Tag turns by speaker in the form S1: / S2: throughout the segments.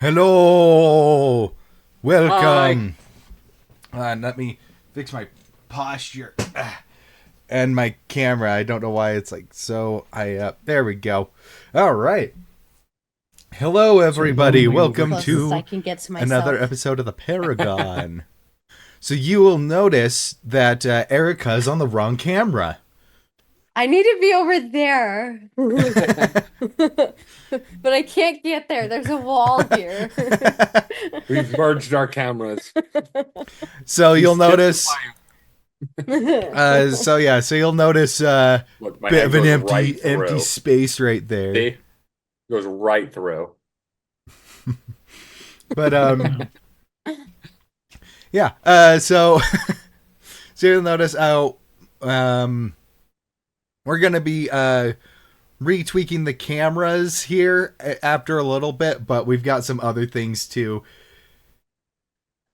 S1: Hello, welcome. Let me fix my posture and my camera. I don't know why it's like so high up. There we go. All right. Hello, everybody. Welcome to another episode of the Paragon. So you will notice that Erica's on the wrong camera.
S2: I need to be over there. But I can't get there. There's a wall here.
S3: We've merged our cameras.
S1: So you'll notice. So you'll notice
S3: Look,
S1: bit of an empty
S3: through.
S1: space right there.
S3: See? Goes right through.
S1: But yeah. So you'll notice we're gonna be retweaking the cameras here after a little bit, but we've got some other things to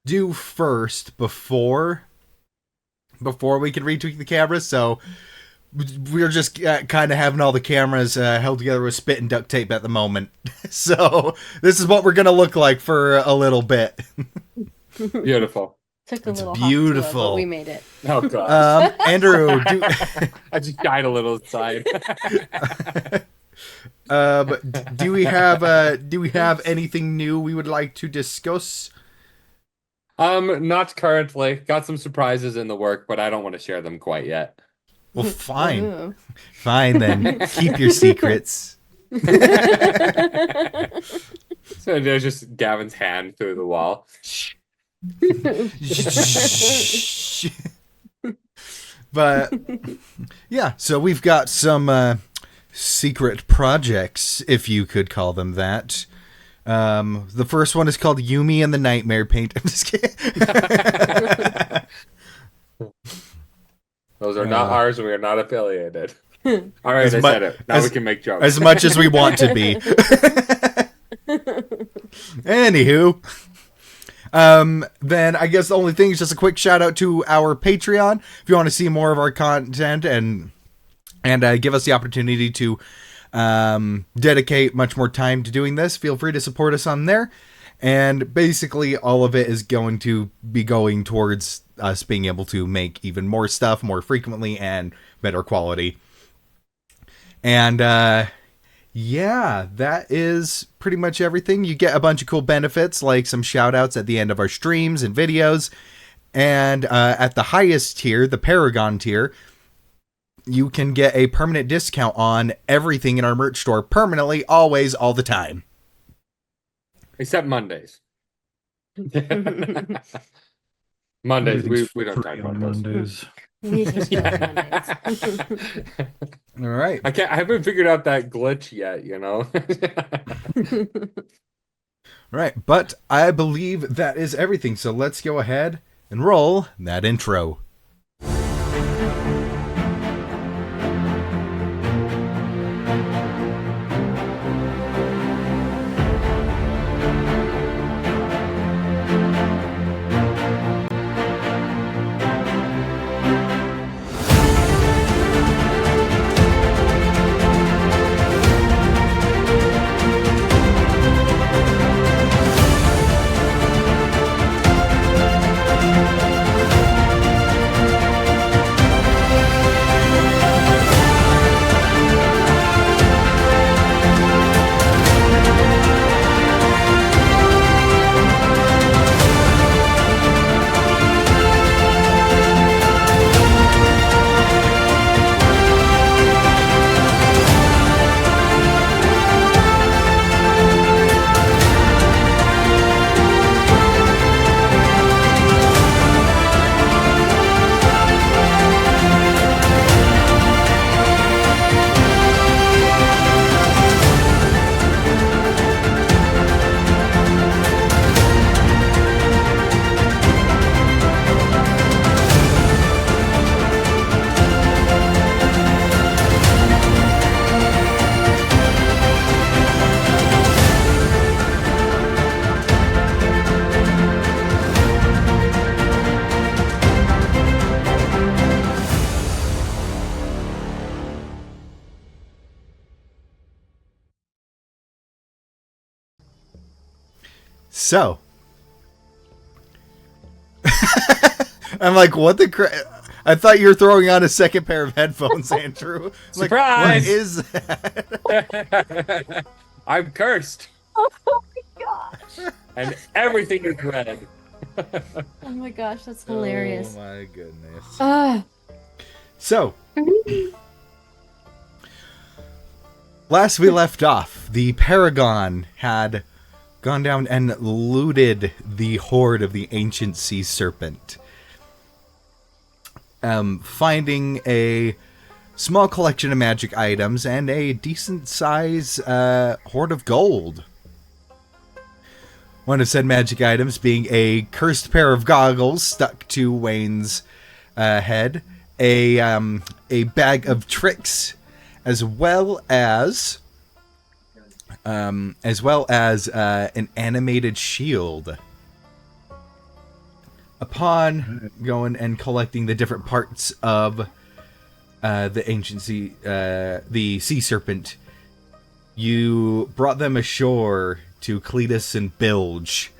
S1: do first before we can retweak the cameras. So we're just kind of having all the cameras held together with spit and duct tape at the moment. So this is what we're gonna look like for a little bit.
S3: Beautiful.
S2: Took a
S1: It's
S2: little
S1: beautiful.
S2: hot to it, but we made it.
S3: Oh god.
S1: Andrew,
S3: I just died a little inside.
S1: but do we have anything new we would like to discuss?
S3: Not currently. Got some surprises in the work, but I don't want to share them quite yet.
S1: Well, fine. Fine then. Keep your secrets.
S3: So there's just Gavin's hand through the wall.
S1: But yeah, so we've got some secret projects, if you could call them that. The first one is called Yumi and the Nightmare Paint. I'm just kidding.
S3: Those are not ours, and we are not affiliated. All right, I said it. Now we can make jokes.
S1: As much as we want to be. Anywho. Then I guess the only thing is just a quick shout out to our Patreon. If you want to see more of our content and give us the opportunity to dedicate much more time to doing this, feel free to support us on there. And basically all of it is going to be going towards us being able to make even more stuff more frequently and better quality. And yeah, that is pretty much everything. You get a bunch of cool benefits, like some shout outs at the end of our streams and videos. And at the highest tier, the Paragon tier, you can get a permanent discount on everything in our merch store permanently, always, all the time.
S3: Except Mondays. Mondays, we don't talk about those.
S1: Mondays. All right.
S3: I haven't figured out that glitch yet, you know.
S1: Right, but I believe that is everything. So let's go ahead and roll that intro. So, I'm like, what the I thought you were throwing on a second pair of headphones, Andrew.
S3: Surprise!
S1: What is that?
S3: I'm cursed,
S2: Oh my gosh.
S3: and everything is red.
S2: Oh my gosh, that's hilarious.
S1: Oh my goodness. So, last we left off, the Paragon had gone down and looted the hoard of the ancient sea serpent. Finding a small collection of magic items and a decent size hoard of gold. One of said magic items being a cursed pair of goggles stuck to Wayne's head, a bag of tricks, as well as an animated shield. Upon going and collecting the different parts of the ancient the sea serpent, you brought them ashore to Cletus and Bilge,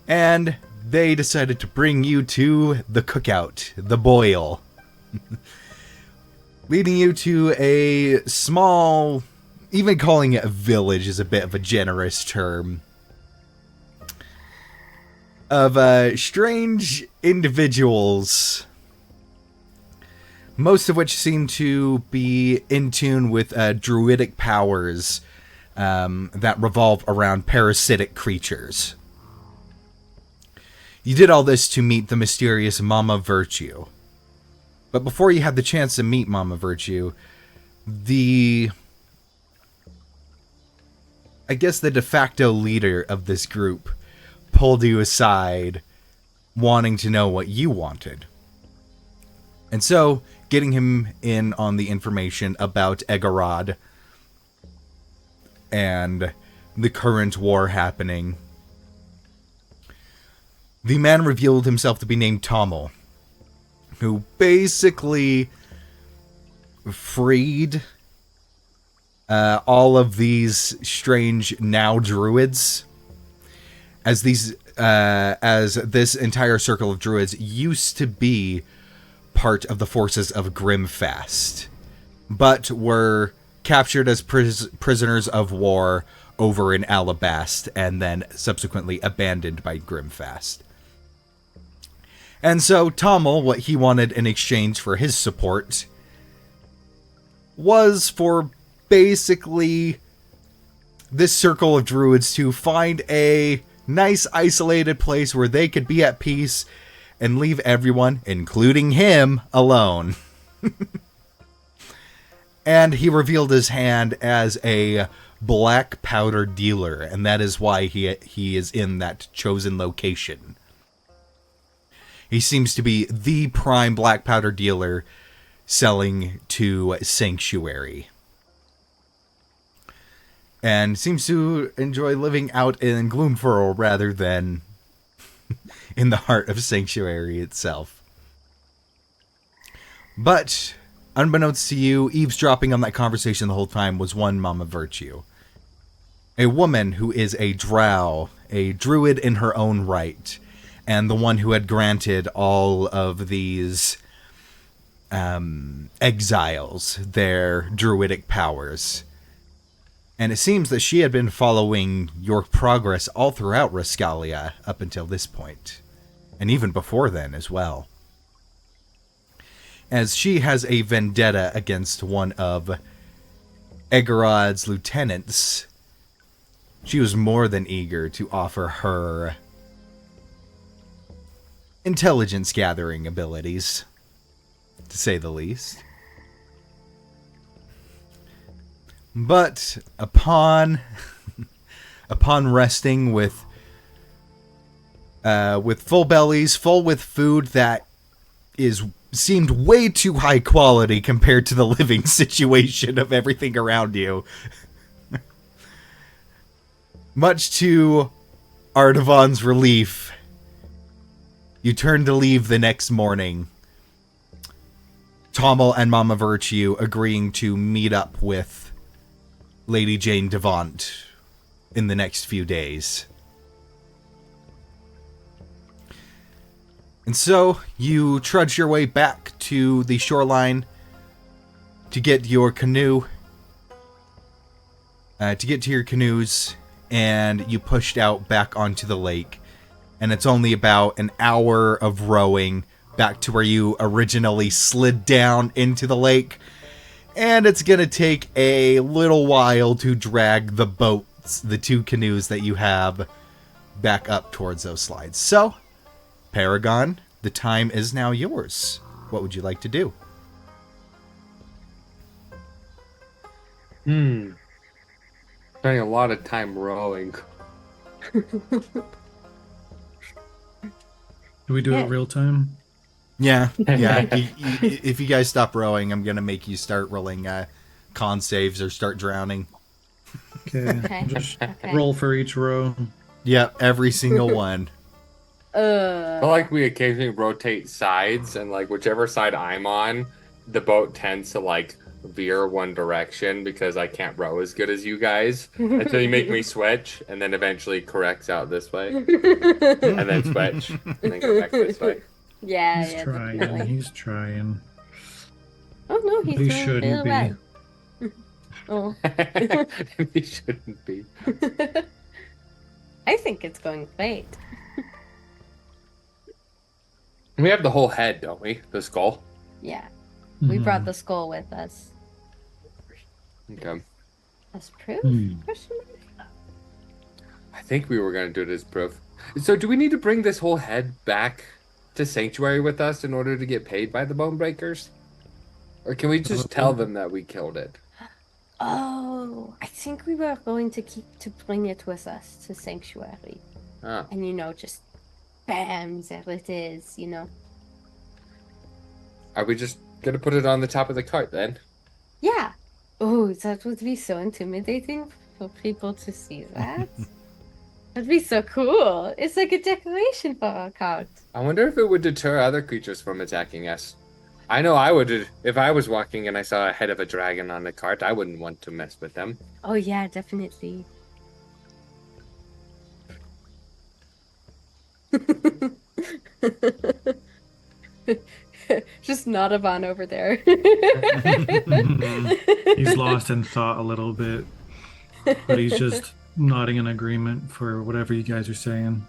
S1: and they decided to bring you to the cookout, the boil, leading you to a small, even calling it a village is a bit of a generous term, of strange individuals, most of which seem to be in tune with druidic powers that revolve around parasitic creatures. You did all this to meet the mysterious Mama Virtue. But before you had the chance to meet Mama Virtue, the de facto leader of this group pulled you aside, wanting to know what you wanted. And so, getting him in on the information about Egorod and the current war happening, the man revealed himself to be named Tommel, who basically freed all of these strange now druids, as this entire circle of druids used to be part of the forces of Grimfast, but were captured as prisoners of war over in Alabast, and then subsequently abandoned by Grimfast. And so Tommel, what he wanted in exchange for his support, was for basically this circle of druids to find a nice isolated place where they could be at peace and leave everyone, including him, alone. And he revealed his hand as a black powder dealer, and that is why he is in that chosen location. He seems to be the prime black powder dealer selling to Sanctuary, and seems to enjoy living out in Gloomfurl rather than in the heart of Sanctuary itself. But unbeknownst to you, eavesdropping on that conversation the whole time was one Mama Virtue, a woman who is a drow, a druid in her own right, and the one who had granted all of these exiles their druidic powers. And it seems that she had been following your progress all throughout Rascalia up until this point, and even before then as well, as she has a vendetta against one of Egorod's lieutenants. She was more than eager to offer her intelligence gathering abilities, to say the least. But upon resting with full bellies, full with food that seemed way too high quality compared to the living situation of everything around you, much to Ardevon's relief, you turn to leave the next morning. Tommel and Mama Virtue agreeing to meet up with Lady Jane Devant in the next few days. And so you trudge your way back to the shoreline to get your canoe, to get to your canoes, and you pushed out back onto the lake. And it's only about an hour of rowing back to where you originally slid down into the lake. And it's going to take a little while to drag the boats, the 2 canoes that you have, back up towards those slides. So, Paragon, the time is now yours. What would you like to do?
S3: Spending a lot of time rowing.
S4: Do we do it real time?
S1: Yeah. If you guys stop rowing, I'm going to make you start rolling con saves or start drowning.
S4: Okay. Just roll for each row.
S1: Yep, every single one.
S3: I feel like we occasionally rotate sides, and like whichever side I'm on, the boat tends to like veer one direction because I can't row as good as you guys. Until you make me switch, and then eventually corrects out this way, and then switch, and then go back this way.
S2: Yeah,
S4: He's trying.
S2: definitely.
S4: He's trying.
S2: Oh no, he's
S4: He
S2: doing
S4: shouldn't
S2: really
S4: be.
S2: well. Oh.
S3: He shouldn't be.
S2: I think it's going great.
S3: We have the whole head, don't we? The skull.
S2: Yeah, we
S4: Hmm.
S2: brought the skull with us.
S3: Okay.
S2: As proof? Question mark?
S3: I think we were gonna do it as proof. So, do we need to bring this whole head back to Sanctuary with us in order to get paid by the Bone Breakers? Or can we just tell them that we killed it?
S2: Oh, I think we were going to bring it with us to Sanctuary.
S3: Ah.
S2: And just bam, there it is,
S3: Are we just gonna put it on the top of the cart then?
S2: Yeah. Oh, that would be so intimidating for people to see that. That'd be so cool. It's like a decoration for our cart.
S3: I wonder if it would deter other creatures from attacking us. I know I would. If I was walking and I saw a head of a dragon on the cart, I wouldn't want to mess with them.
S2: Oh yeah, definitely. Just Ardevon over there.
S4: He's lost in thought a little bit, but he's just nodding in agreement for whatever you guys are saying.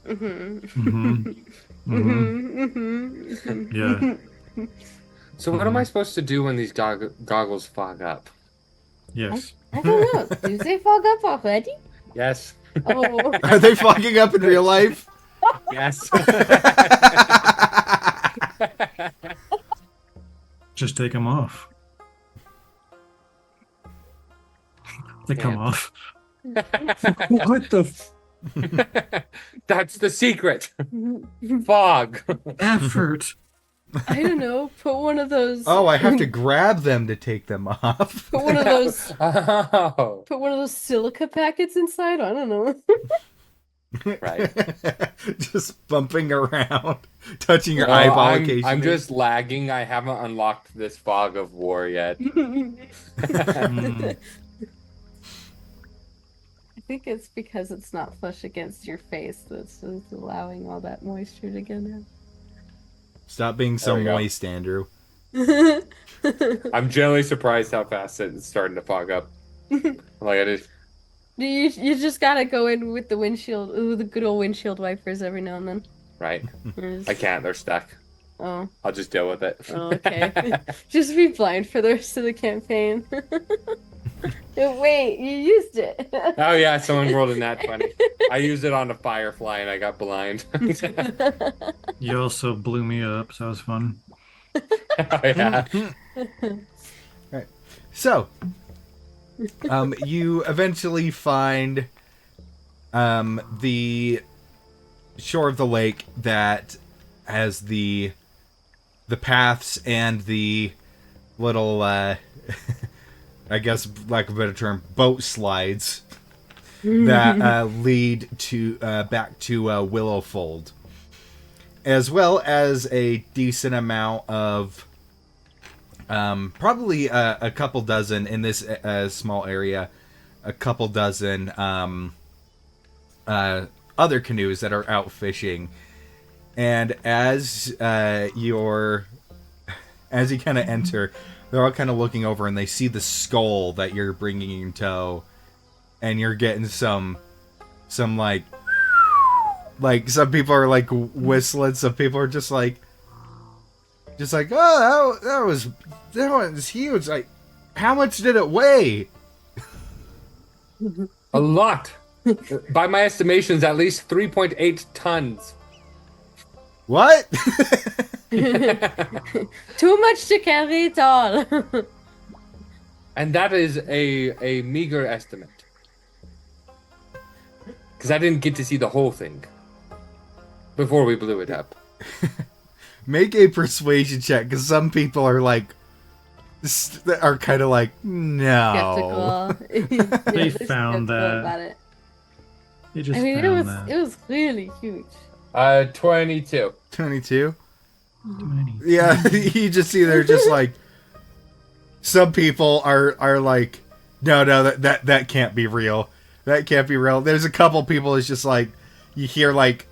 S4: Yeah.
S3: So what am I supposed to do when these goggles fog up?
S4: Yes.
S2: I don't know. Do they fog up already?
S3: Yes.
S2: Oh.
S1: Are they fogging up in real life?
S3: Yes.
S4: Just take them off. They come off. What the
S3: That's the secret. Fog.
S4: effort?
S2: I don't know. Put one of those.
S1: Oh, I have to grab them to take them off.
S2: Put one of those.
S3: Oh.
S2: Put one of those silica packets inside. I don't know.
S3: Right.
S1: Just bumping around, touching your eyeball occasionally.
S3: I'm just lagging. I haven't unlocked this fog of war yet.
S2: I think it's because it's not flush against your face that's just allowing all that moisture to get in.
S1: Stop being so
S3: There we go.
S1: moist, Andrew.
S3: I'm generally surprised how fast it's starting to fog up. Like I just
S2: You just gotta go in with the windshield, the good old windshield wipers every now and then.
S3: right.
S2: Just-
S3: I can't. They're stuck.
S2: Oh,
S3: I'll just deal with it.
S2: okay. Just be blind for the rest of the campaign. Wait, you used it.
S3: Oh yeah, someone rolled a nat 20. I used it on a firefly and I got blind.
S4: You also blew me up, so that was fun.
S3: Oh yeah.
S1: Right. So, you eventually find the shore of the lake that has the paths and the little, I guess, lack of a better term, boat slides that lead to back to Willowfold, as well as a decent amount of probably a couple dozen in this small area a couple dozen other canoes that are out fishing, and as you kind of enter, they're all kind of looking over, and they see the skull that you're bringing in tow, and you're getting some like some people are like whistling, some people are just like oh that was huge. Like, how much did it weigh?
S3: A lot. By my estimations, at least 3.8 tons.
S1: What?
S2: Too much to carry it all.
S3: And that is a meager estimate. Because I didn't get to see the whole thing before we blew it up.
S1: Make a persuasion check, because some people are like, are kind of like, no.
S2: Skeptical.
S4: They
S2: they're
S4: found
S2: skeptical
S4: that.
S2: about it.
S4: They just
S2: I mean,
S4: found that.
S2: it was really huge.
S3: 22.
S1: 22?
S4: 20.
S1: Yeah, you just see they're just like, some people are like, no, that can't be real. That can't be real. There's a couple people, it's just like, you hear like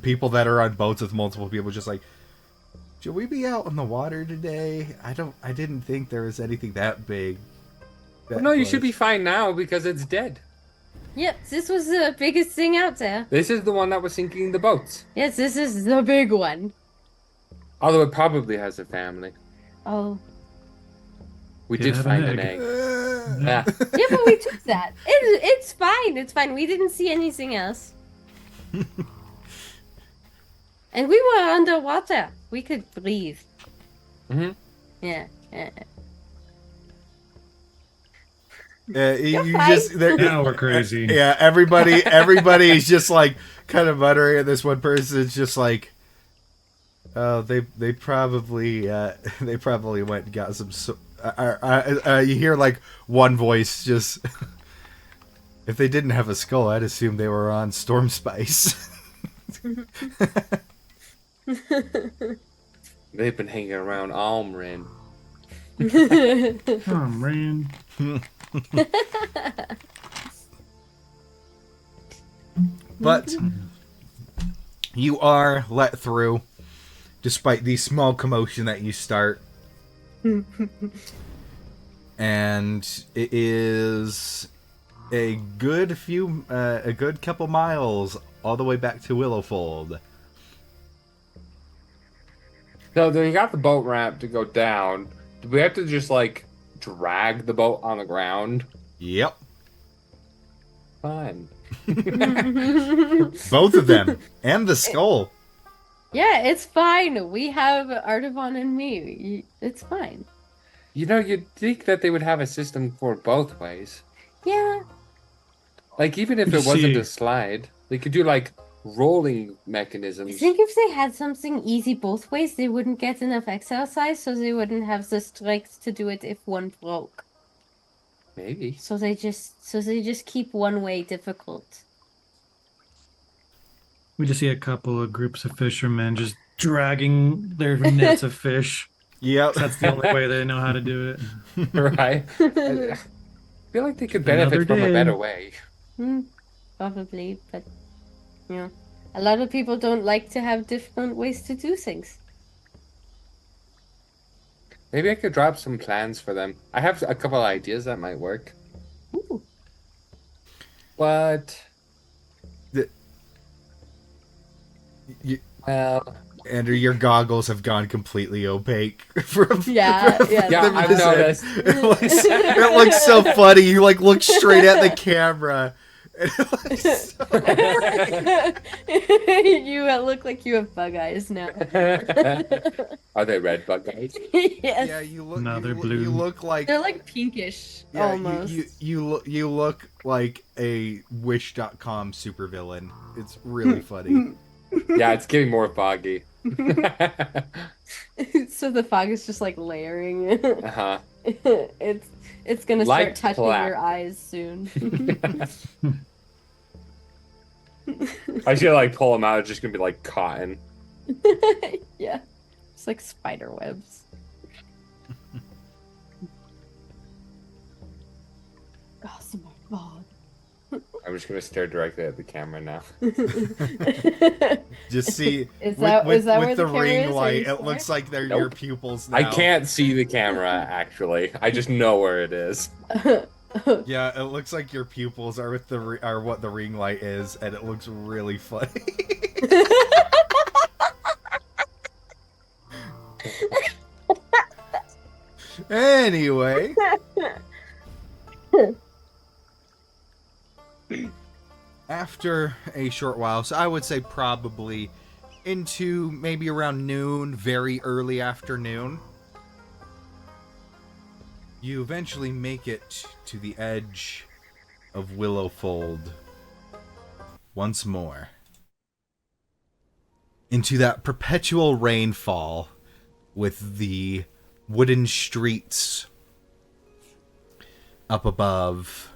S1: people that are on boats with multiple people just like, should we be out on the water today? I didn't think there was anything that big.
S3: Well, no, you should be fine now because it's dead.
S2: Yep, this was the biggest thing out there.
S3: This is the one that was sinking the boats.
S2: Yes, this is the big one.
S3: Although it probably has a family.
S2: Oh.
S3: We
S4: Could
S3: did
S4: have
S3: find
S4: an
S3: an
S4: egg.
S3: egg. Yeah.
S2: Yeah, but we took that. It's fine. It's fine. We didn't see anything else. And we were underwater. We could breathe.
S3: Mm-hmm.
S2: Yeah.
S1: You
S2: fine.
S1: just
S4: Now we're crazy.
S1: yeah. Everybody's just like kind of muttering, and this one person's just like, oh, they probably went and got some. You hear like one voice just. If they didn't have a skull, I'd assume they were on Storm Spice.
S3: They've been hanging around Almrin.
S4: Oh, man.
S1: But you are let through, despite the small commotion that you start. And it is a good couple miles all the way back to Willowfold.
S3: So they got the boat ramp to go down. Do we have to just like drag the boat on the ground?
S1: Yep.
S3: Fun.
S1: Both of them. And the skull.
S2: Yeah, it's fine. We have Ardevon and me. It's fine.
S3: You know, you'd think that they would have a system for both ways.
S2: Yeah.
S3: Like, even if it wasn't a slide, they could do like rolling
S2: I
S3: mechanisms.
S2: think if they had something easy both ways, they wouldn't get enough exercise, so they wouldn't have the strength to do it if one broke.
S3: Maybe.
S2: So they just keep one way difficult.
S4: We just see a couple of groups of fishermen just dragging their nets of fish.
S1: Yep.
S4: That's the only way they know how to do it.
S3: Right? I feel like they could benefit from a better way.
S2: Probably, but you know, a lot of people don't like to have different ways to do things.
S3: Maybe I could drop some plans for them. I have a couple ideas that might work.
S2: Ooh.
S3: But well,
S1: Andrew, your goggles have gone completely opaque. From
S2: Yeah,
S3: I've noticed.
S1: It looks so funny. You like look straight at the camera. And it looks so...
S2: You look like you have bug eyes now.
S3: Are they red bug eyes?
S2: Yes.
S1: Yeah, you look.
S4: No, they're
S1: you,
S4: blue.
S1: You look like.
S2: They're like pinkish,
S1: Yeah,
S2: almost.
S1: you look like a Wish.com supervillain. It's really funny.
S3: Yeah, it's getting more foggy.
S2: So the fog is just like layering.
S3: Uh-huh.
S2: It's gonna
S3: Like
S2: start touching
S3: black.
S2: your eyes soon.
S3: I should like pull them out. It's just gonna be like cotton.
S2: Yeah, it's like spider webs. Cosmo fog.
S3: I'm just gonna stare directly at the camera now.
S1: Just see
S2: Is that
S1: with
S2: where
S1: the
S2: the camera
S1: ring
S2: is? Are
S1: light,
S2: you
S1: it
S2: sure?
S1: looks like they're
S3: Nope.
S1: your pupils now.
S3: I can't see the camera actually. I just know where it is.
S1: Yeah, it looks like your pupils are with are what the ring light is, and it looks really funny. Anyway, after a short while, so I would say probably into maybe around noon, very early afternoon, you eventually make it to the edge of Willowfold once more. Into that perpetual rainfall with the wooden streets up above,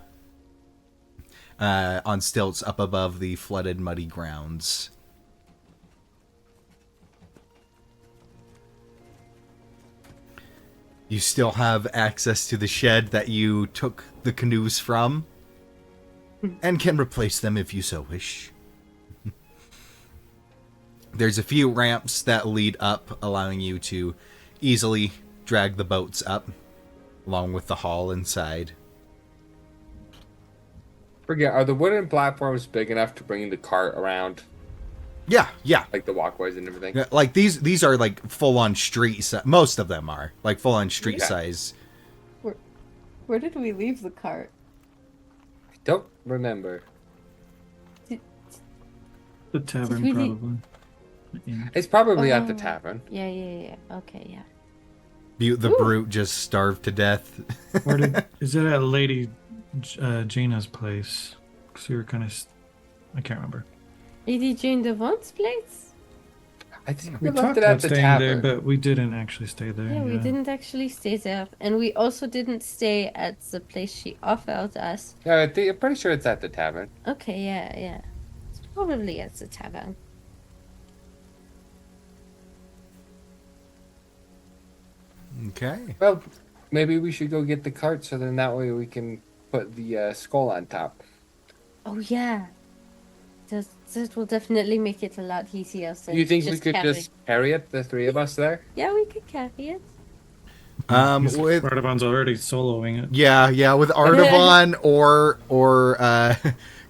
S1: on stilts up above the flooded, muddy grounds. You still have access to the shed that you took the canoes from, and can replace them if you so wish. There's a few ramps that lead up, allowing you to easily drag the boats up, along with the hall inside.
S3: Forget, are the wooden platforms big enough to bring the cart around?
S1: Yeah.
S3: Like the walkways and everything?
S1: Yeah, like these are like full-on street size. Most of them are like full-on street
S3: Yeah.
S1: size.
S2: Where did we leave the cart?
S3: Don't remember.
S4: The tavern,
S2: we-
S4: probably. Yeah.
S3: It's probably at the
S2: Oh.
S3: tavern.
S2: Yeah. Okay, yeah.
S1: The
S2: Ooh.
S1: brute just starved to death.
S4: Is it at Lady Gina's place? Because we were kind of... I can't remember.
S2: Lady Jane Devon's place?
S3: I think
S4: We
S3: we left
S4: talked
S3: it at
S4: about
S3: the
S4: staying
S3: tavern.
S4: there, but we didn't actually stay there.
S2: Yeah, we didn't actually stay there. And we also didn't stay at the place she offered us.
S3: Yeah, I'm pretty sure it's at the tavern.
S2: Okay, yeah. It's probably at the tavern.
S1: Okay.
S3: Well, maybe we should go get the cart so then that way we can put the skull on top.
S2: Oh, yeah. That will definitely make it a lot easier. Than
S3: You think we
S2: just
S3: could
S2: carry.
S3: just carry it, the three of us there?
S2: Yeah, we could carry it.
S1: With
S4: Ardevon's already soloing it.
S1: yeah, with Ardevon or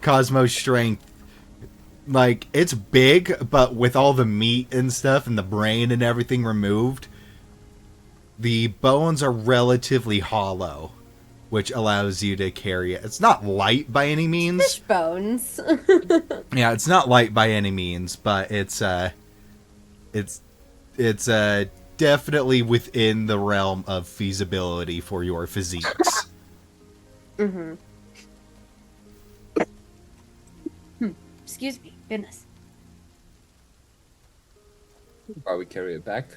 S1: Cosmo's strength, like it's big, but with all the meat and stuff and the brain and everything removed, the bones are relatively hollow, which allows you to carry it. It's not light by any means.
S2: Fish bones.
S1: Yeah, it's not light by any means, but it's definitely within the realm of feasibility for your physiques.
S2: Excuse me. Goodness.
S3: While we carry it back.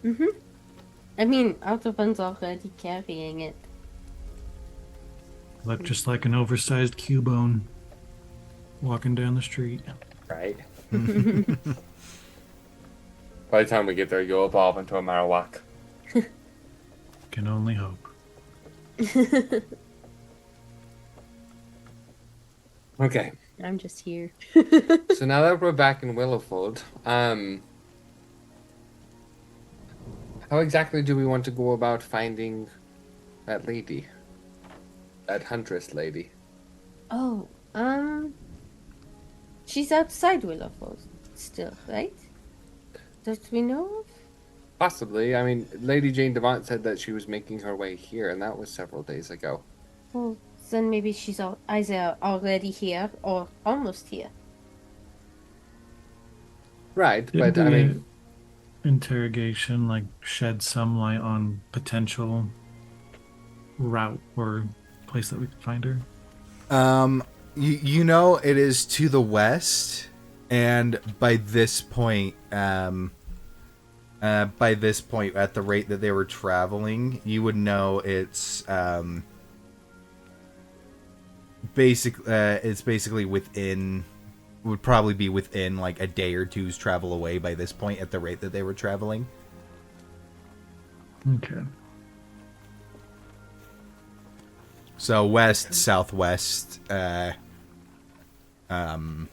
S2: I mean, Autobah's already carrying it.
S4: Look just like an oversized Cubone walking down the street.
S3: Right. By the time we get there, you'll evolve into a Marowak.
S4: Can only hope.
S3: Okay.
S2: I'm just here.
S3: So now that we're back in Willowfold, how exactly do we want to go about finding that lady? That huntress lady?
S2: Oh, she's outside Willowfold still, right? That we know of?
S3: Possibly. I mean, Lady Jane Devant said that she was making her way here, and that was several days ago.
S2: Well, then maybe she's either already here or almost here.
S3: Right,
S4: Didn't
S3: but I mean,
S4: the interrogation like shed some light on potential route or place that we could find her?
S1: You know it is to the west, and by this point at the rate that they were traveling, you would know it's basically within, would probably be within like a day or two's travel away by this point at the rate that they were traveling.
S4: Okay.
S1: So west, southwest, kind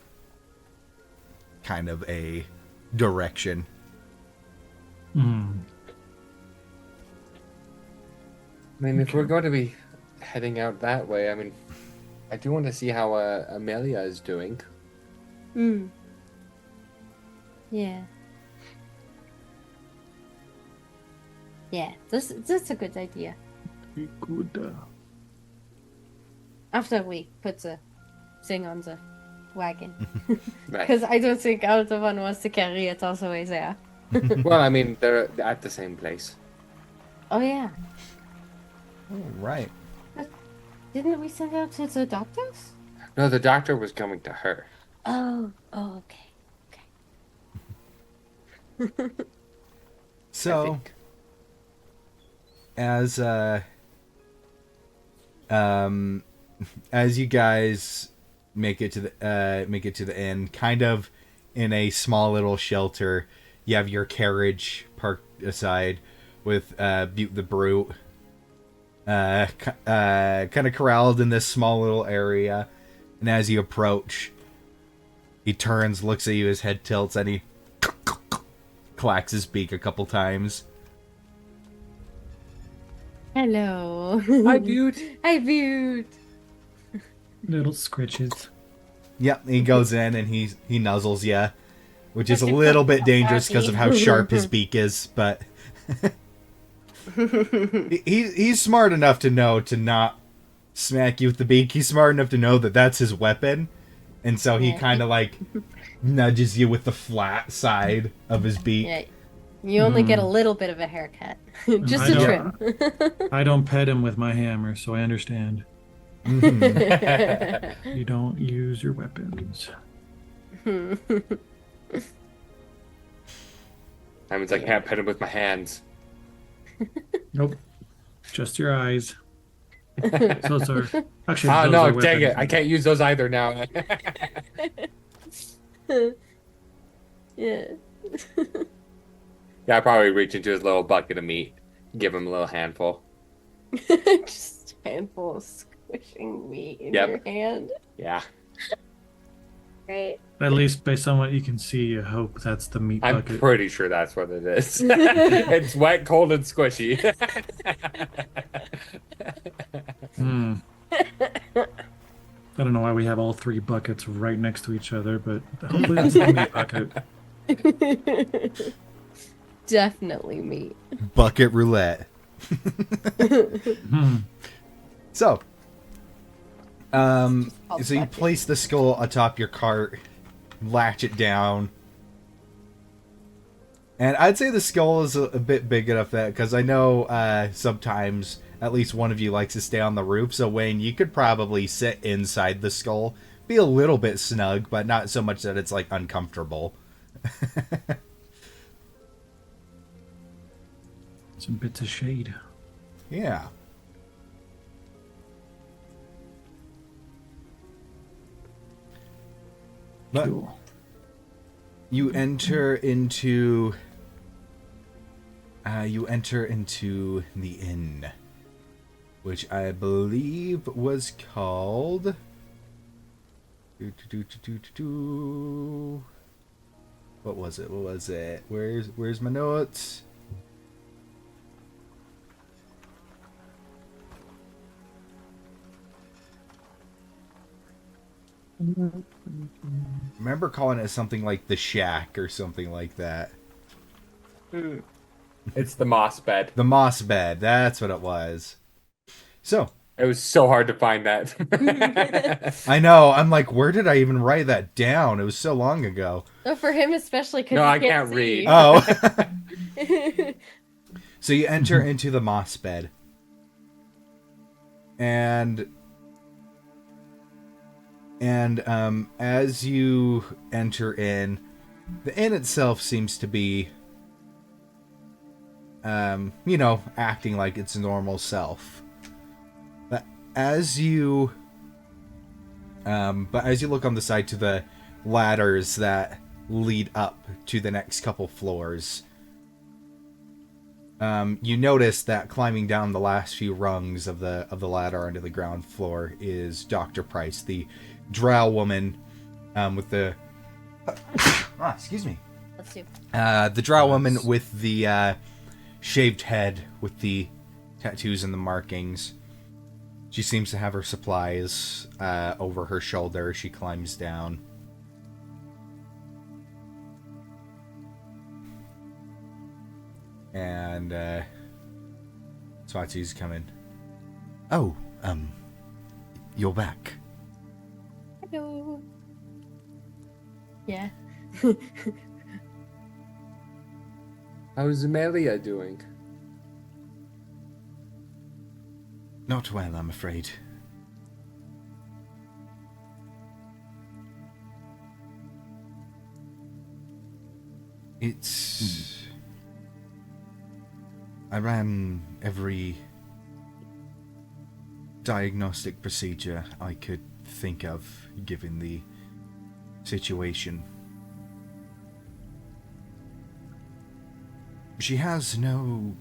S1: of a direction.
S4: Hmm.
S3: I mean, if we're going to be heading out that way, I mean, I do want to see how Amelia is doing.
S2: Yeah. Yeah, that's a good idea.
S4: Good.
S2: After we put the thing on the wagon.
S3: Right.
S2: Because I don't think Ardevon wants to carry it all the way there.
S3: Well, I mean, they're at the same place.
S2: Oh, yeah.
S1: Oh, right.
S2: Didn't we send out to the doctors?
S3: No, the doctor was coming to her.
S2: Oh, okay.
S1: So, as you guys make it to the inn, kind of in a small little shelter, you have your carriage parked aside with Butte the Brute, kind of corralled in this small little area. And as you approach, he turns, looks at you, his head tilts, and he clacks his beak a couple times.
S2: Hello.
S3: Hi, Butte.
S2: Hi, Butte.
S4: Little scritches.
S1: Yep, he goes in and he nuzzles you, which is a little bit dangerous because of how sharp his beak is, but he's smart enough to know to not smack you with the beak. He's smart enough to know that that's his weapon, and so he kind of like nudges you with the flat side of his beak.
S2: Yeah, you only get a little bit of a haircut. Just a trim.
S4: I don't pet him with my hammer, so I understand. You don't use your weapons.
S3: I mean, I can't pet him with my hands.
S4: Nope. Just your eyes. Those are actually.
S3: Oh
S4: those
S3: no!
S4: are
S3: Dang it!
S4: weapons.
S3: I can't use those either now.
S2: Yeah.
S3: Yeah, I probably reach into his little bucket of meat, give him a little handful.
S2: Just a handful of squishing meat in
S3: Yep.
S2: your hand.
S3: Yeah,
S2: Great.
S4: At least based on what you can see, I hope that's the meat
S3: I'm
S4: bucket.
S3: pretty sure that's what it is. It's wet, cold, and squishy.
S4: I don't know why we have all three buckets right next to each other, but hopefully that's the meat bucket.
S2: Definitely meat.
S1: Bucket roulette. So, so you place the skull atop your cart, latch it down, and I'd say the skull is a bit big enough that, because I know sometimes at least one of you likes to stay on the roof, so Wayne, you could probably sit inside the skull, be a little bit snug, but not so much that it's like uncomfortable.
S4: Some bits of shade.
S1: Yeah. But
S4: Cool.
S1: you enter into the inn, which I believe was called what was it? Where's my notes? Remember calling it something like the Shack or something like that.
S3: It's the moss bed.
S1: The Moss Bed, that's what it was. So,
S3: It was so hard to find that.
S1: I know, I'm like, where did I even write that down? It was so long ago.
S2: No, for him especially because
S3: No,
S2: he
S3: I can't
S2: see.
S3: read.
S1: Oh. So you enter into the Moss Bed. And as you enter in, the inn itself seems to be acting like its normal self. But as you look on the side to the ladders that lead up to the next couple floors, you notice that climbing down the last few rungs of the ladder onto the ground floor is Dr. Price, the drow woman with the excuse me.
S2: Let's do.
S1: The drow woman with the shaved head with the tattoos and the markings. She seems to have her supplies over her shoulder as she climbs down. And Swatsi's coming. Oh, you're back.
S2: Hello. Yeah.
S3: How's Amelia doing?
S1: Not well, I'm afraid. It's... I ran every diagnostic procedure I could think of, given the situation. She has no...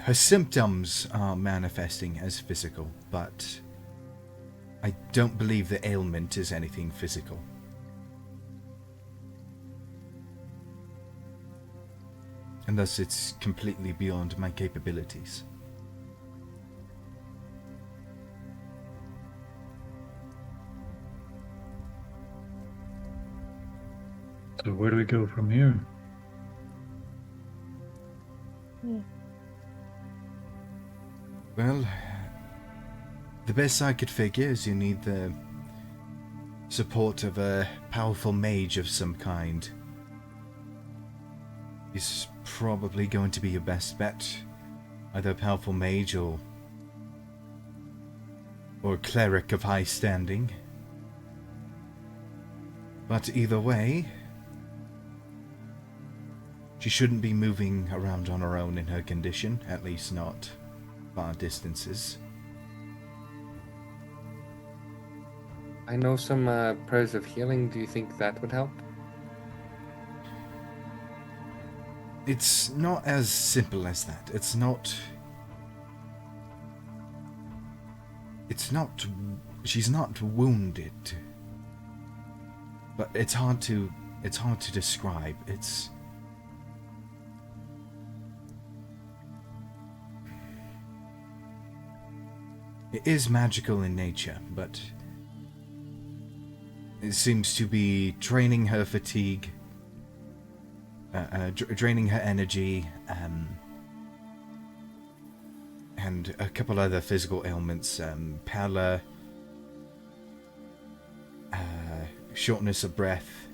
S1: Her symptoms are manifesting as physical, but I don't believe the ailment is anything physical. And thus it's completely beyond my capabilities.
S4: So where do we go from here?
S1: Well, the best I could figure is you need the support of a powerful mage of some kind. He's probably going to be your best bet. Either a powerful mage or a cleric of high standing. But either way, she shouldn't be moving around on her own in her condition, at least not far distances.
S3: I know some prayers of healing. Do you think that would help?
S1: It's not as simple as that. It's not... She's not wounded. But it's hard to describe. It is magical in nature, but it seems to be draining her fatigue, draining her energy, and a couple other physical ailments, pallor, shortness of breath.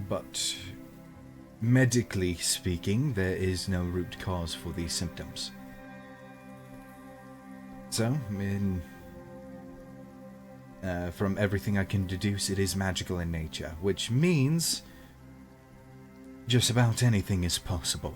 S1: But medically speaking, there is no root cause for these symptoms. So, from everything I can deduce, it is magical in nature, which means just about anything is possible.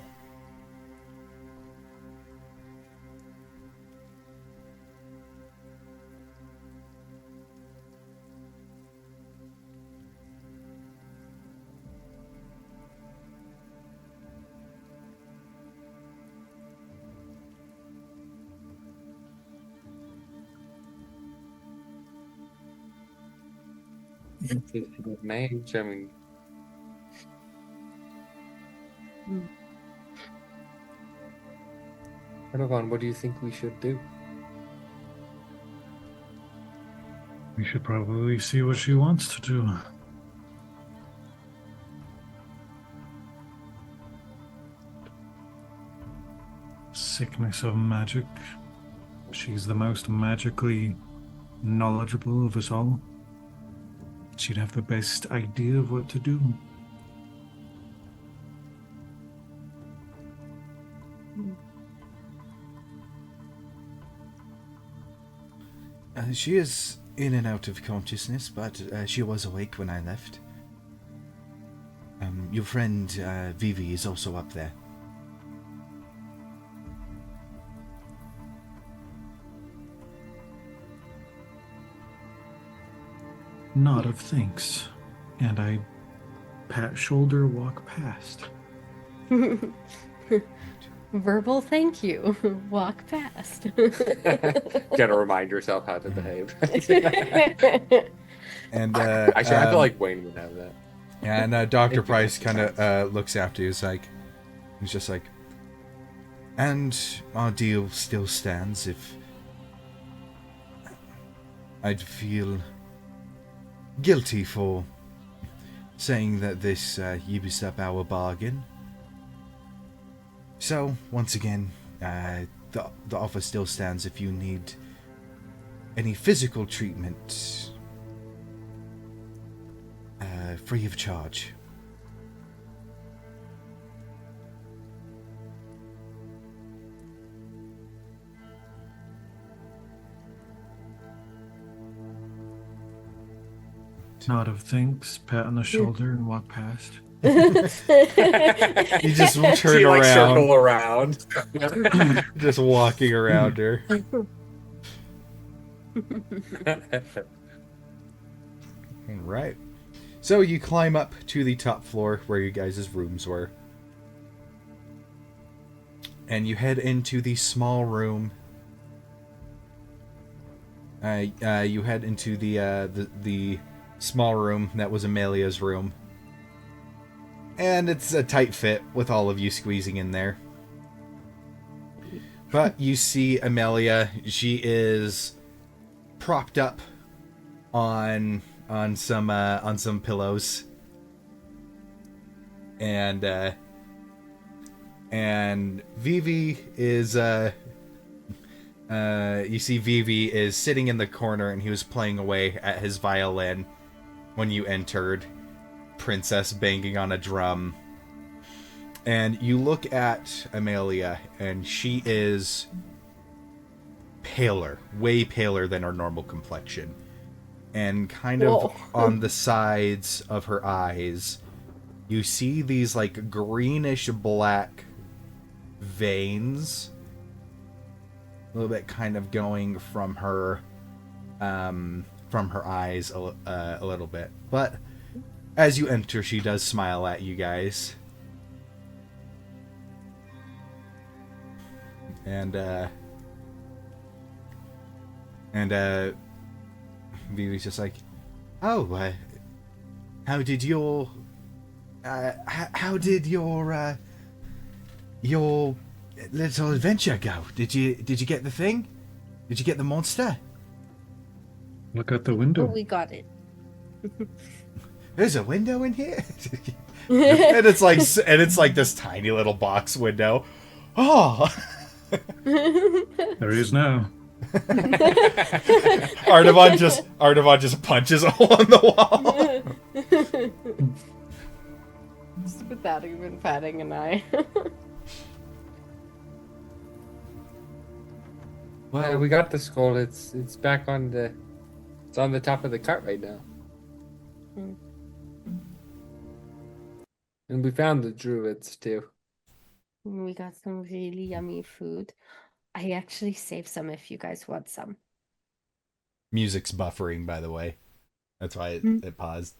S3: Mage, I mean... Ardevon, what do you think we should do?
S4: We should probably see what she wants to do. Sickness of magic. She's the most magically knowledgeable of us all. She'd have the best idea of what to do.
S1: She is in and out of consciousness, but she was awake when I left. Your friend Vivi is also up there.
S4: Nod of thanks, and I pat shoulder walk past.
S2: Verbal thank you. Walk past.
S3: Gotta remind yourself how to behave.
S1: And
S3: Actually, I feel like Wayne would have that.
S1: and Dr. Price kind of looks after you. He's just like, and our deal still stands if I'd feel guilty for saying that this used up our bargain. So, once again, the offer still stands if you need any physical treatment, free of charge.
S4: Nod of thanks, pat on the shoulder, and walk past.
S1: You just turn
S3: She, like,
S1: around,
S3: circle around.
S1: just walking around her. Right. So you climb up to the top floor where you guys' rooms were. And you head into the small room. You head into the small room that was Amelia's room. And it's a tight fit with all of you squeezing in there. But you see Amelia, she is propped up on some pillows. And Vivi is you see Vivi is sitting in the corner, and he was playing away at his violin when you entered. Princess banging on a drum. And you look at Amelia, and she is paler, way paler than her normal complexion. And kind of on the sides of her eyes, you see these like greenish black veins, a little bit kind of going from her eyes a little bit. But as you enter, she does smile at you guys. And Vivi's just like, oh, how did your little adventure go? Did you get the thing? Did you get the monster?
S4: Look out the window.
S2: Oh, we got it.
S1: There's a window in here. and it's like this tiny little box window. Oh.
S4: There he is now.
S1: Ardevon just punches a hole in the wall.
S2: Just without even patting an eye.
S3: Well, we got the skull. It's back on the. It's on the top of the cart right now. And we found the druids too.
S2: We got some really yummy food. I actually saved some if you guys want some.
S1: Music's buffering, by the way. That's why it paused.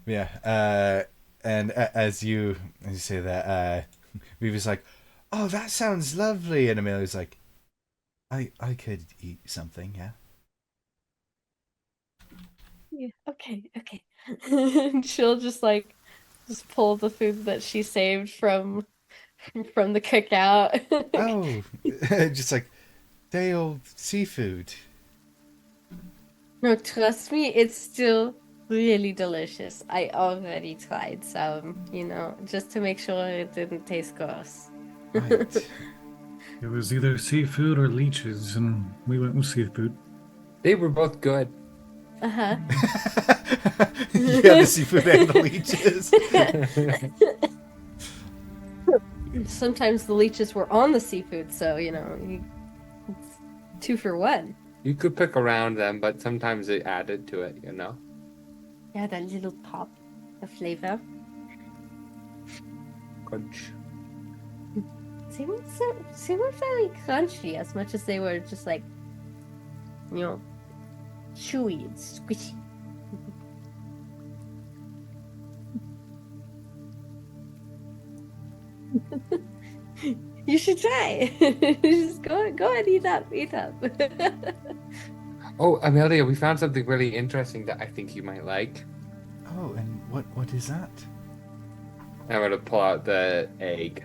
S1: Yeah. And as you say that, Vivi's like, "Oh, that sounds lovely," and Amelia's like, "I could eat something, yeah."
S2: Yeah, okay. And she'll just pull the food that she saved from the cookout.
S1: Oh, just like day old seafood.
S2: No, trust me, it's still really delicious. I already tried some, just to make sure it didn't taste gross.
S1: Right.
S4: It was either seafood or leeches, and we went with seafood.
S3: They were both good.
S2: Uh-huh.
S1: Yeah, the seafood and the leeches.
S2: Sometimes the leeches were on the seafood, so, it's 2 for 1.
S3: You could pick around them, but sometimes it added to it,
S2: Yeah, that little pop of flavor.
S3: Crunch.
S2: They were very crunchy as much as they were just chewy and squishy. You should try. Just go and eat up, eat up.
S3: Oh, Amelia, we found something really interesting that I think you might like.
S1: Oh, and what is that?
S3: I'm gonna pull out the egg.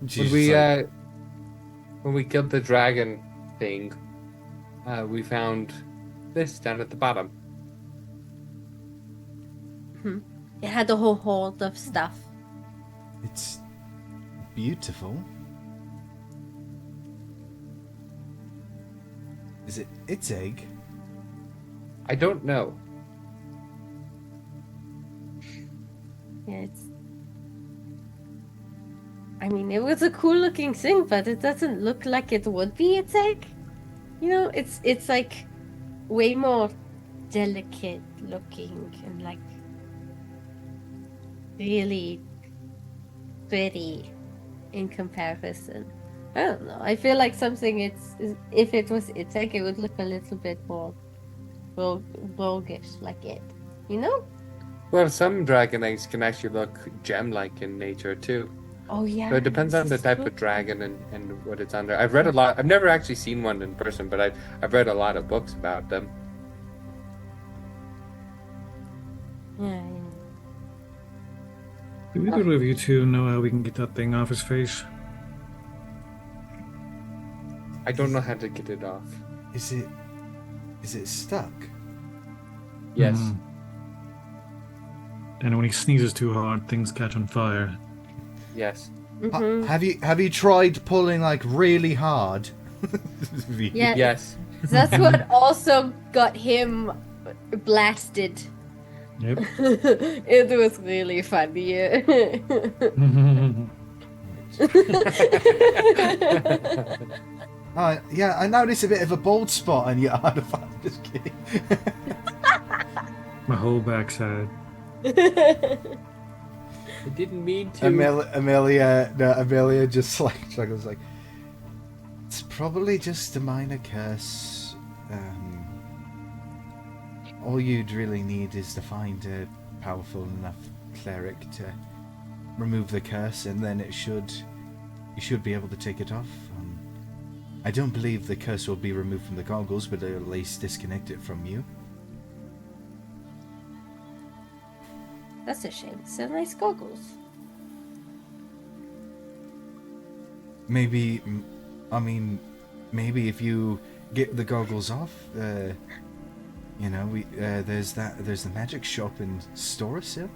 S1: She's
S3: When
S1: just like,
S3: when we killed the dragon thing, we found this down at the bottom.
S2: It had a whole hold of stuff.
S1: it's beautiful. Is it its egg?
S3: I don't know.
S2: Yeah, I mean, it was a cool looking thing, but it doesn't look like it would be its egg. You know, it's like way more delicate looking and like really pretty in comparison. I don't know. I feel like something if it was its egg, it would look a little bit more roguish like it. You know?
S3: Well, some dragon eggs can actually look gem-like in nature too.
S2: Oh yeah.
S3: So it depends on the
S2: this is
S3: type
S2: true.
S3: of dragon and what it's under. I've read a lot. I've never actually seen one in person, but I've read a lot of books about them.
S2: Yeah.
S4: Do either of you two know how we can get that thing off his face?
S3: I don't know how to get it off.
S1: Is it stuck?
S3: Yes.
S4: Hmm. And when he sneezes too hard, things catch on fire.
S3: Yes.
S2: Mhm.
S1: Have you tried pulling like really hard?
S2: Yeah.
S3: Yes.
S2: That's what also got him blasted.
S4: Yep.
S2: It was really funny.
S1: Yeah, I noticed a bit of a bald spot on your Ardevon. Just kidding.
S4: My whole backside.
S3: I didn't mean to.
S1: Amelia just like struggles like it's probably just a minor curse. All you'd really need is to find a powerful enough cleric to remove the curse, and then you should be able to take it off. I don't believe the curse will be removed from the goggles, but it'll at least disconnect it from you.
S2: That's a shame. So nice goggles.
S1: Maybe if you get the goggles off, there's the magic shop in Storasil.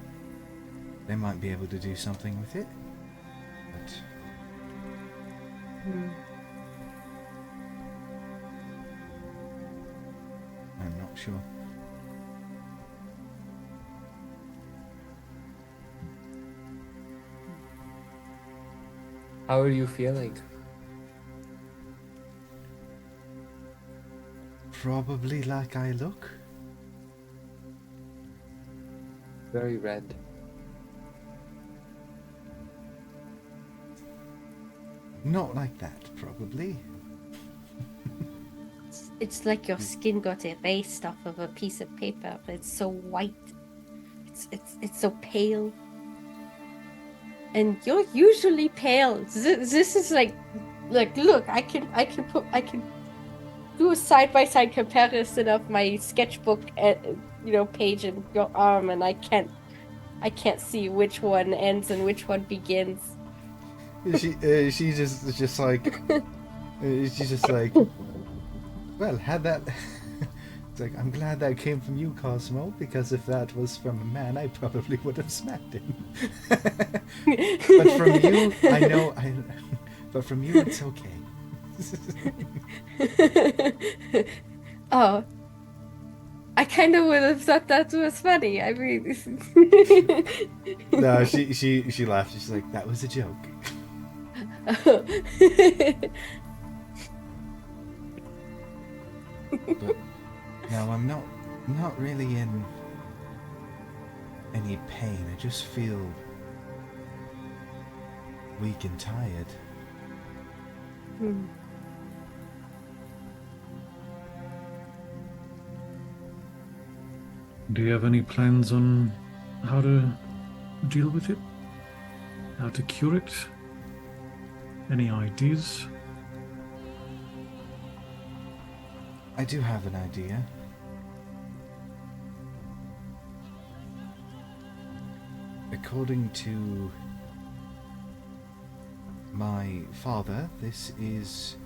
S1: They might be able to do something with it. But I'm not sure.
S3: How are you feeling?
S1: Probably like I look.
S3: Very red.
S1: Not like that, probably.
S2: It's like your skin got erased off of a piece of paper, but it's so white. It's so pale. And you're usually pale. This is like look, I can do a side-by-side comparison of my sketchbook page and your arm, and I can't see which one ends and which one begins.
S1: She's just like well, had that. It's like, I'm glad that came from you, Cosmo, because if that was from a man, I probably would have smacked him. But from you, but from you, it's okay.
S2: Oh, I kind of would have thought that was funny. I mean,
S1: No, she laughed. She's like, that was a joke. But no, I'm not really in any pain. I just feel weak and tired.
S4: Do you have any plans on how to deal with it? how to cure it? Any ideas?
S1: I do have an idea. According to my father, this is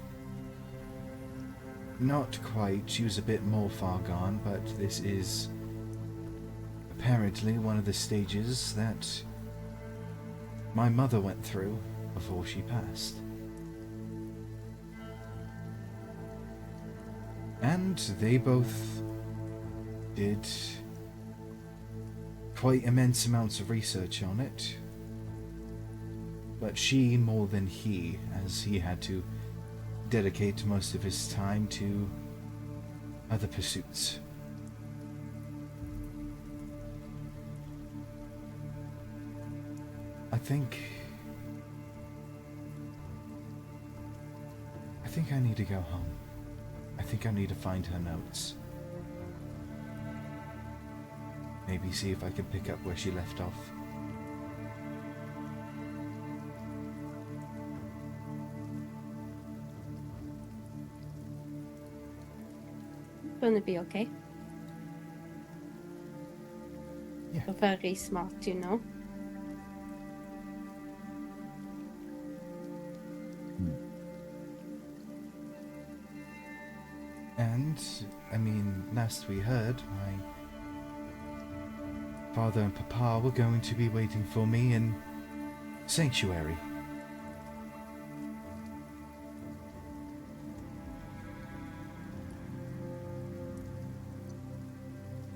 S1: not quite, she was a bit more far gone, but this is apparently one of the stages that my mother went through before she passed. And they both did quite immense amounts of research on it. But she more than he, as he had to dedicate most of his time to other pursuits. I think I need to go home. I think I need to find her notes. Maybe see if I can pick up where she left off.
S2: Gonna be okay.
S1: Yeah.
S2: You're very smart, you know.
S1: And, I mean, last we heard, my father and papa were going to be waiting for me in Sanctuary.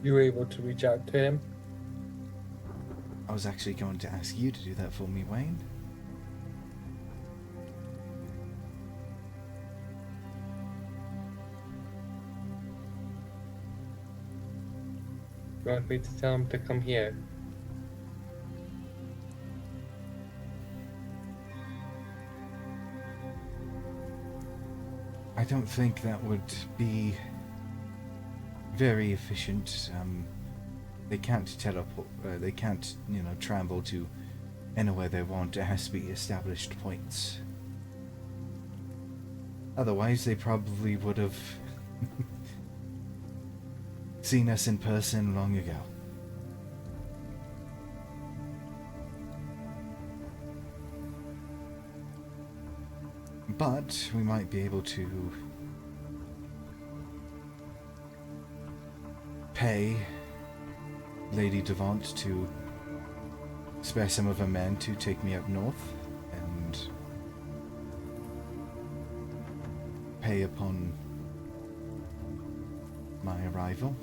S3: You were able to reach out to him?
S1: I was actually going to ask you to do that for me, Wayne.
S3: You want me to tell him to come here?
S1: I don't think that would be very efficient. They can't teleport. They can't, travel to anywhere they want. It has to be established points. Otherwise, they probably would have seen us in person long ago. But we might be able to pay Lady Devant to spare some of her men to take me up north and pay upon my arrival.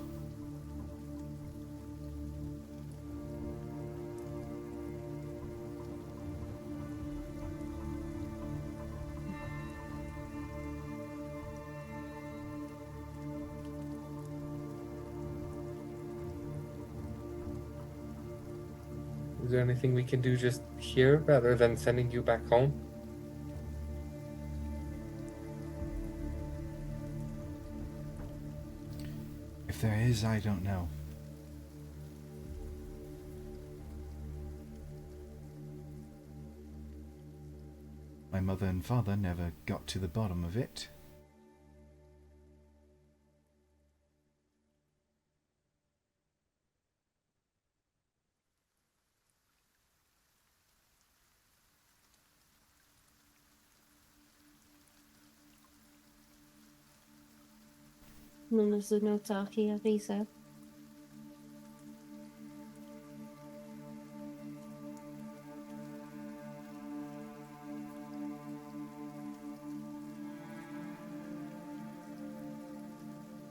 S3: Is there anything we can do just here rather than sending you back home?
S1: If there is, I don't know. My mother and father never got to the bottom of it.
S2: None of the notes are here either.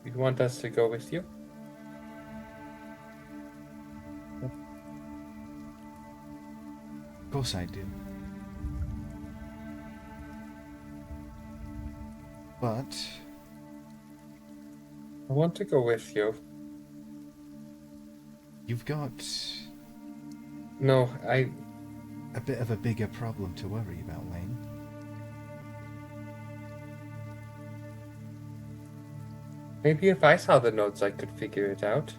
S3: You want us to go with you?
S1: Of course I do. But
S3: I want to go with you.
S1: you've got
S3: No,
S1: a bit of a bigger problem to worry about, Wayne.
S3: maybe if I saw the notes I could figure it out.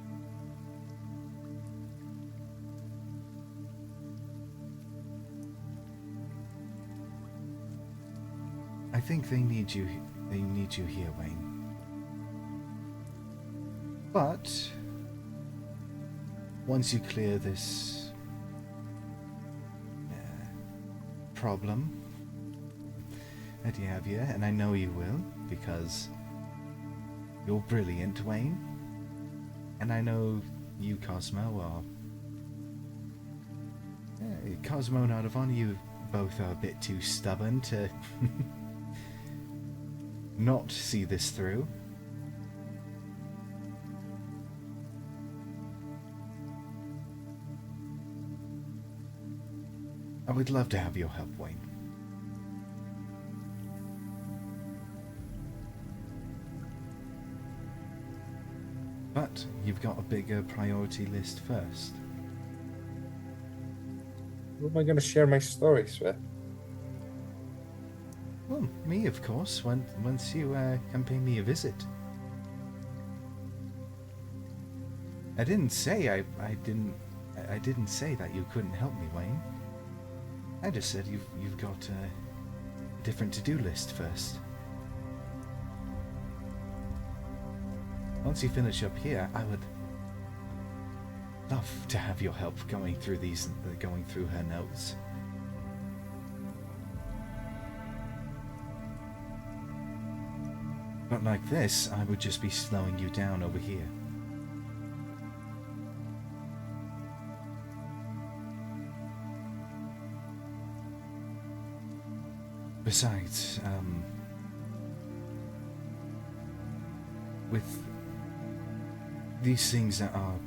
S1: I think they need you. They need you here, Wayne. But once you clear this problem that you have here, and I know you will, because you're brilliant, Wayne, and I know you, Cosmo, are. Cosmo and Ardevon, you both are a bit too stubborn to not see this through. I would love to have your help, Wayne. But you've got a bigger priority list first.
S3: Who am I going to share my stories with?
S1: Well, me, of course, once you come pay me a visit. I didn't say I didn't say that you couldn't help me, Wayne. I just said you've got a different to-do list first. Once you finish up here, I would love to have your help going through her notes. But like this, I would just be slowing you down over here. Besides, with these things that are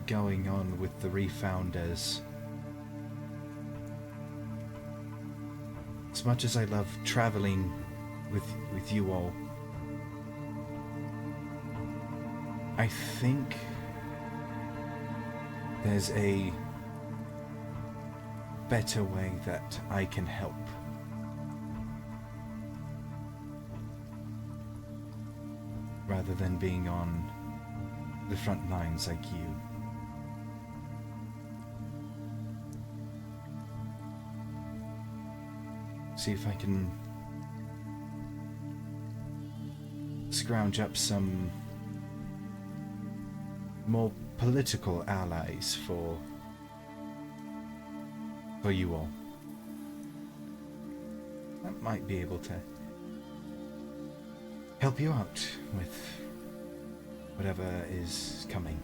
S1: going on with the refounders, as much as I love traveling with you all, I think there's a better way that I can help. Rather than being on the front lines like you. See if I can scrounge up some more political allies for you all. That might be able to help you out with whatever is coming.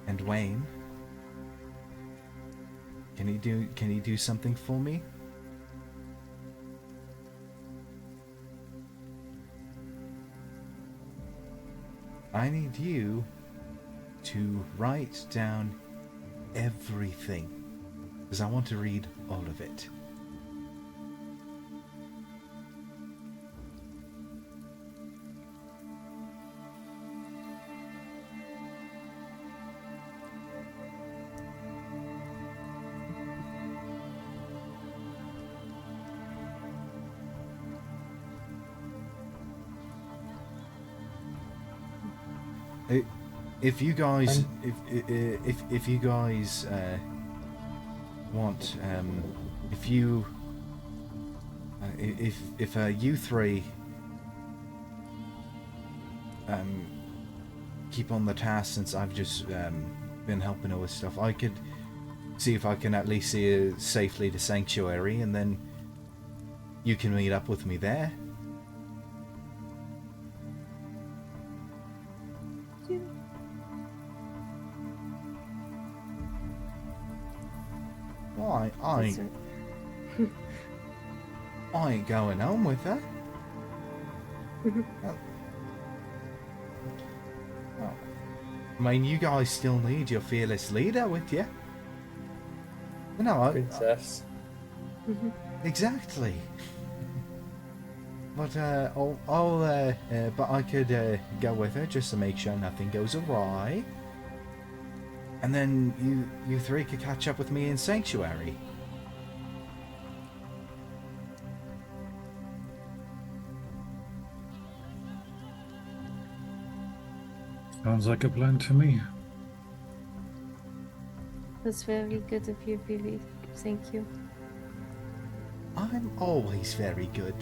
S1: And Wayne, can you do something for me? I need you to write down everything, because I want to read all of it. If you guys, if you guys want, if you three keep on the task, since I've just been helping her with stuff, I could see if I can at least see her safely to Sanctuary, and then you can meet up with me there. I ain't going home with her. I mean, you guys still need your fearless leader with you. No,
S3: Princess.
S1: Exactly. But but I could go with her just to make sure nothing goes awry. And then you three could catch up with me in Sanctuary.
S4: Sounds like a plan to me.
S2: That's very good of you, Billy. Thank you.
S1: I'm always very good.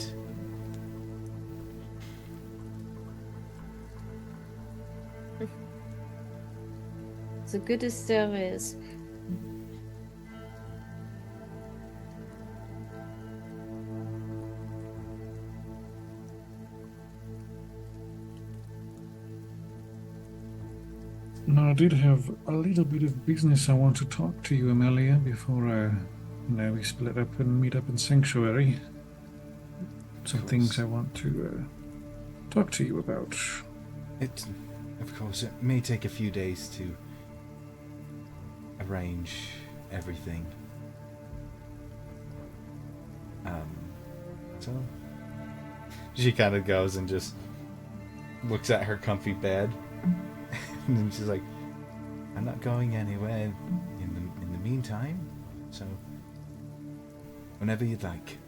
S2: The goodest there is.
S4: Now, I did have a little bit of business I want to talk to you, Amelia, before we split up and meet up in Sanctuary. Some things I want to talk to you about.
S1: Of course, it may take a few days to arrange everything. So she kind of goes and just looks at her comfy bed, and then she's like, "I'm not going anywhere in the meantime, so whenever you'd like."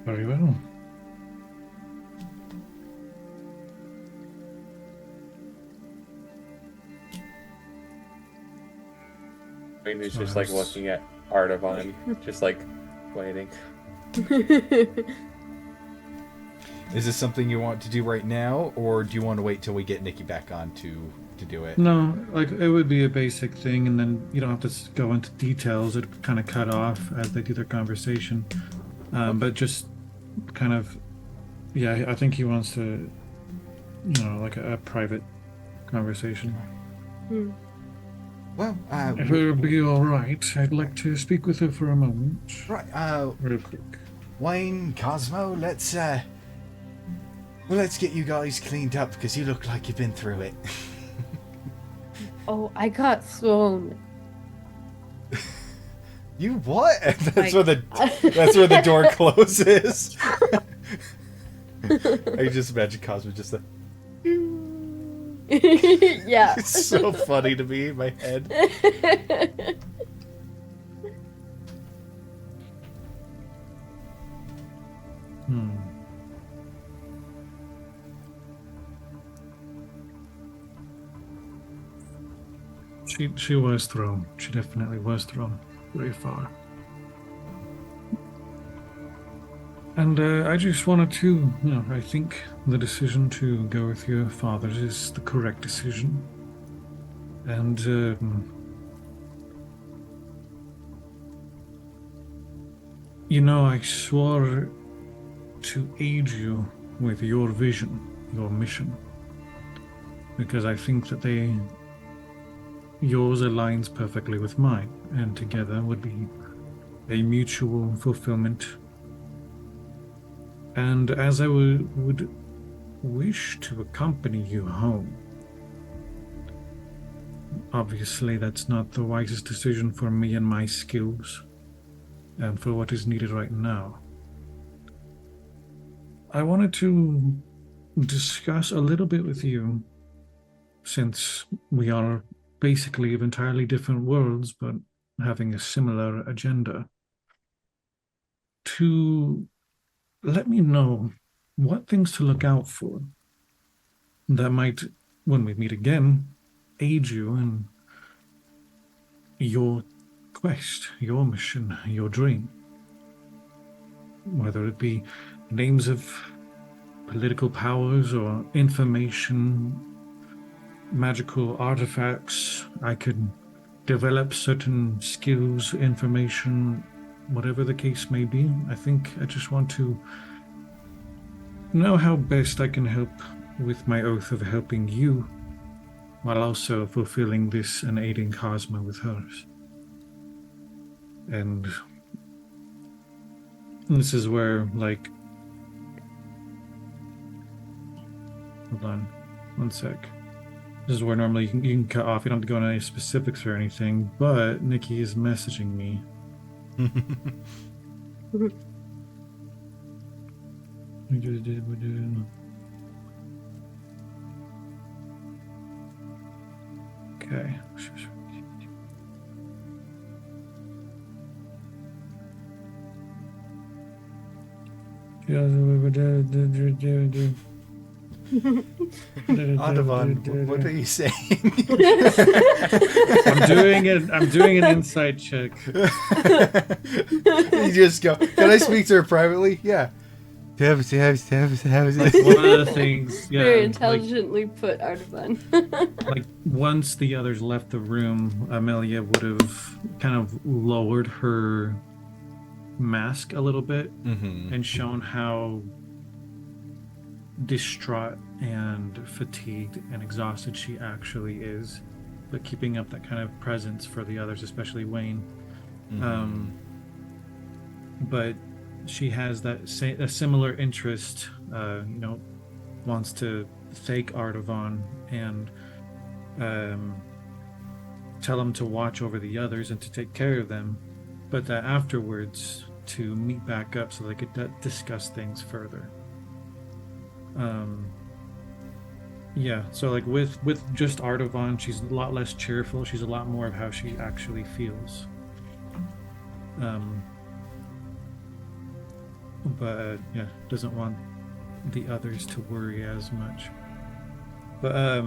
S4: Very well.
S3: He's just like looking at Ardevon, just like waiting.
S1: Is this something you want to do right now, or do you want to wait till we get Nikki back on to do it?
S4: No, like it would be a basic thing, and then you don't have to go into details. It kind of cut off as they do their conversation, but just kind of, yeah. I think he wants to, like a private conversation.
S1: Well,
S4: if it would be all right, I'd like to speak with her for a moment.
S1: Right.
S4: Real quick.
S1: Wayne, Cosmo, let's get you guys cleaned up because you look like you've been through it.
S2: Oh, I got thrown.
S1: You what? That's
S2: Like-
S1: where the door closes. I just imagine Cosmo just like.
S2: Yeah.
S1: It's so funny to me in my head.
S4: She was thrown. She definitely was thrown very far. And I just wanted to, I think the decision to go with your father is the correct decision. And I swore to aid you with your vision, your mission, because I think that yours aligns perfectly with mine, and together would be a mutual fulfillment. And as I would wish to accompany you home, obviously that's not the wisest decision for me and my skills, and for what is needed right now. I wanted to discuss a little bit with you, since we are basically of entirely different worlds, but having a similar agenda, to let me know what things to look out for that might, when we meet again, aid you in your quest, your mission, your dream. Whether it be names of political powers or information, magical artifacts, I could develop certain skills, information, whatever the case may be. I think I just want to know how best I can help with my oath of helping you, while also fulfilling this and aiding Cosmo with hers. And this is where, hold on, one sec. This is where normally you can cut off. You don't have to go into any specifics or anything, but Nikki is messaging me. Okay.
S1: Ardevon, what are you saying?
S4: I'm doing an insight check.
S1: You just go, can I speak to her privately? Yeah.
S4: Like one of the things, yeah,
S2: Very intelligently put, Ardevon.
S4: like once the others left the room, Amelia would have kind of lowered her mask a little bit and shown how distraught and fatigued and exhausted she actually is, but keeping up that kind of presence for the others, especially Wayne. But she has that a similar interest, wants to thank Ardevon and tell him to watch over the others and to take care of them, but that afterwards to meet back up so they could discuss things further. So like with just Ardevon, she's a lot less cheerful. She's a lot more of how she actually feels. But doesn't want the others to worry as much. But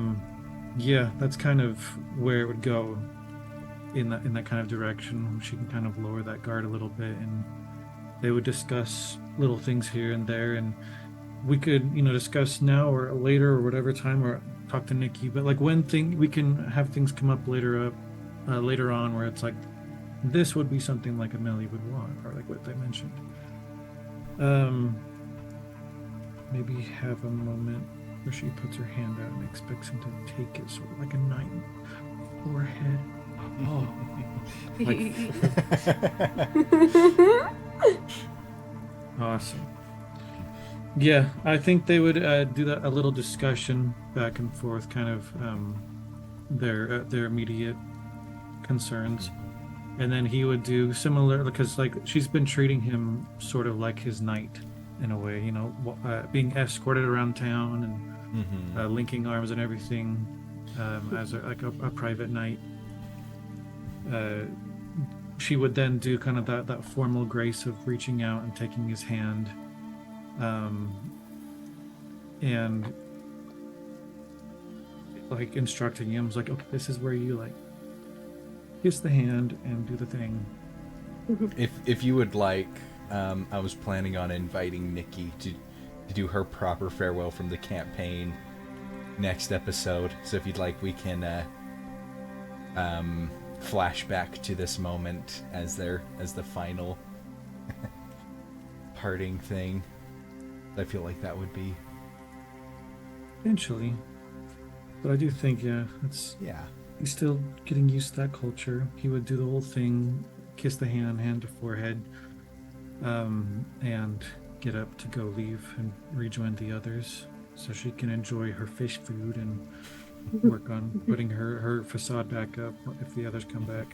S4: that's kind of where it would go in that kind of direction. She can kind of lower that guard a little bit, and they would discuss little things here and there, and we could discuss now or later or whatever time, or talk to Nikki. But like we can have things come up later on where it's like this would be something like Amelia would want, or like what they mentioned. Maybe have a moment where she puts her hand out and expects him to take it, sort of like a knight forehead. Oh, awesome. Yeah, I think they would do that, a little discussion back and forth, kind of their immediate concerns. And then he would do similar, because like she's been treating him sort of like his knight in a way, being escorted around town and linking arms and everything, as a private knight. She would then do kind of that formal grace of reaching out and taking his hand, and like instructing him, like, okay, this is where you like kiss the hand and do the thing.
S1: If you would like, I was planning on inviting Nikki to do her proper farewell from the campaign next episode. So if you'd like, we can flash back to this moment as the final parting thing. I feel like that would be
S4: eventually, but I do think he's still getting used to that culture. He would do the whole thing, kiss the hand to forehead, and get up to go leave and rejoin the others so she can enjoy her fish food and work on putting her facade back up if the others come back.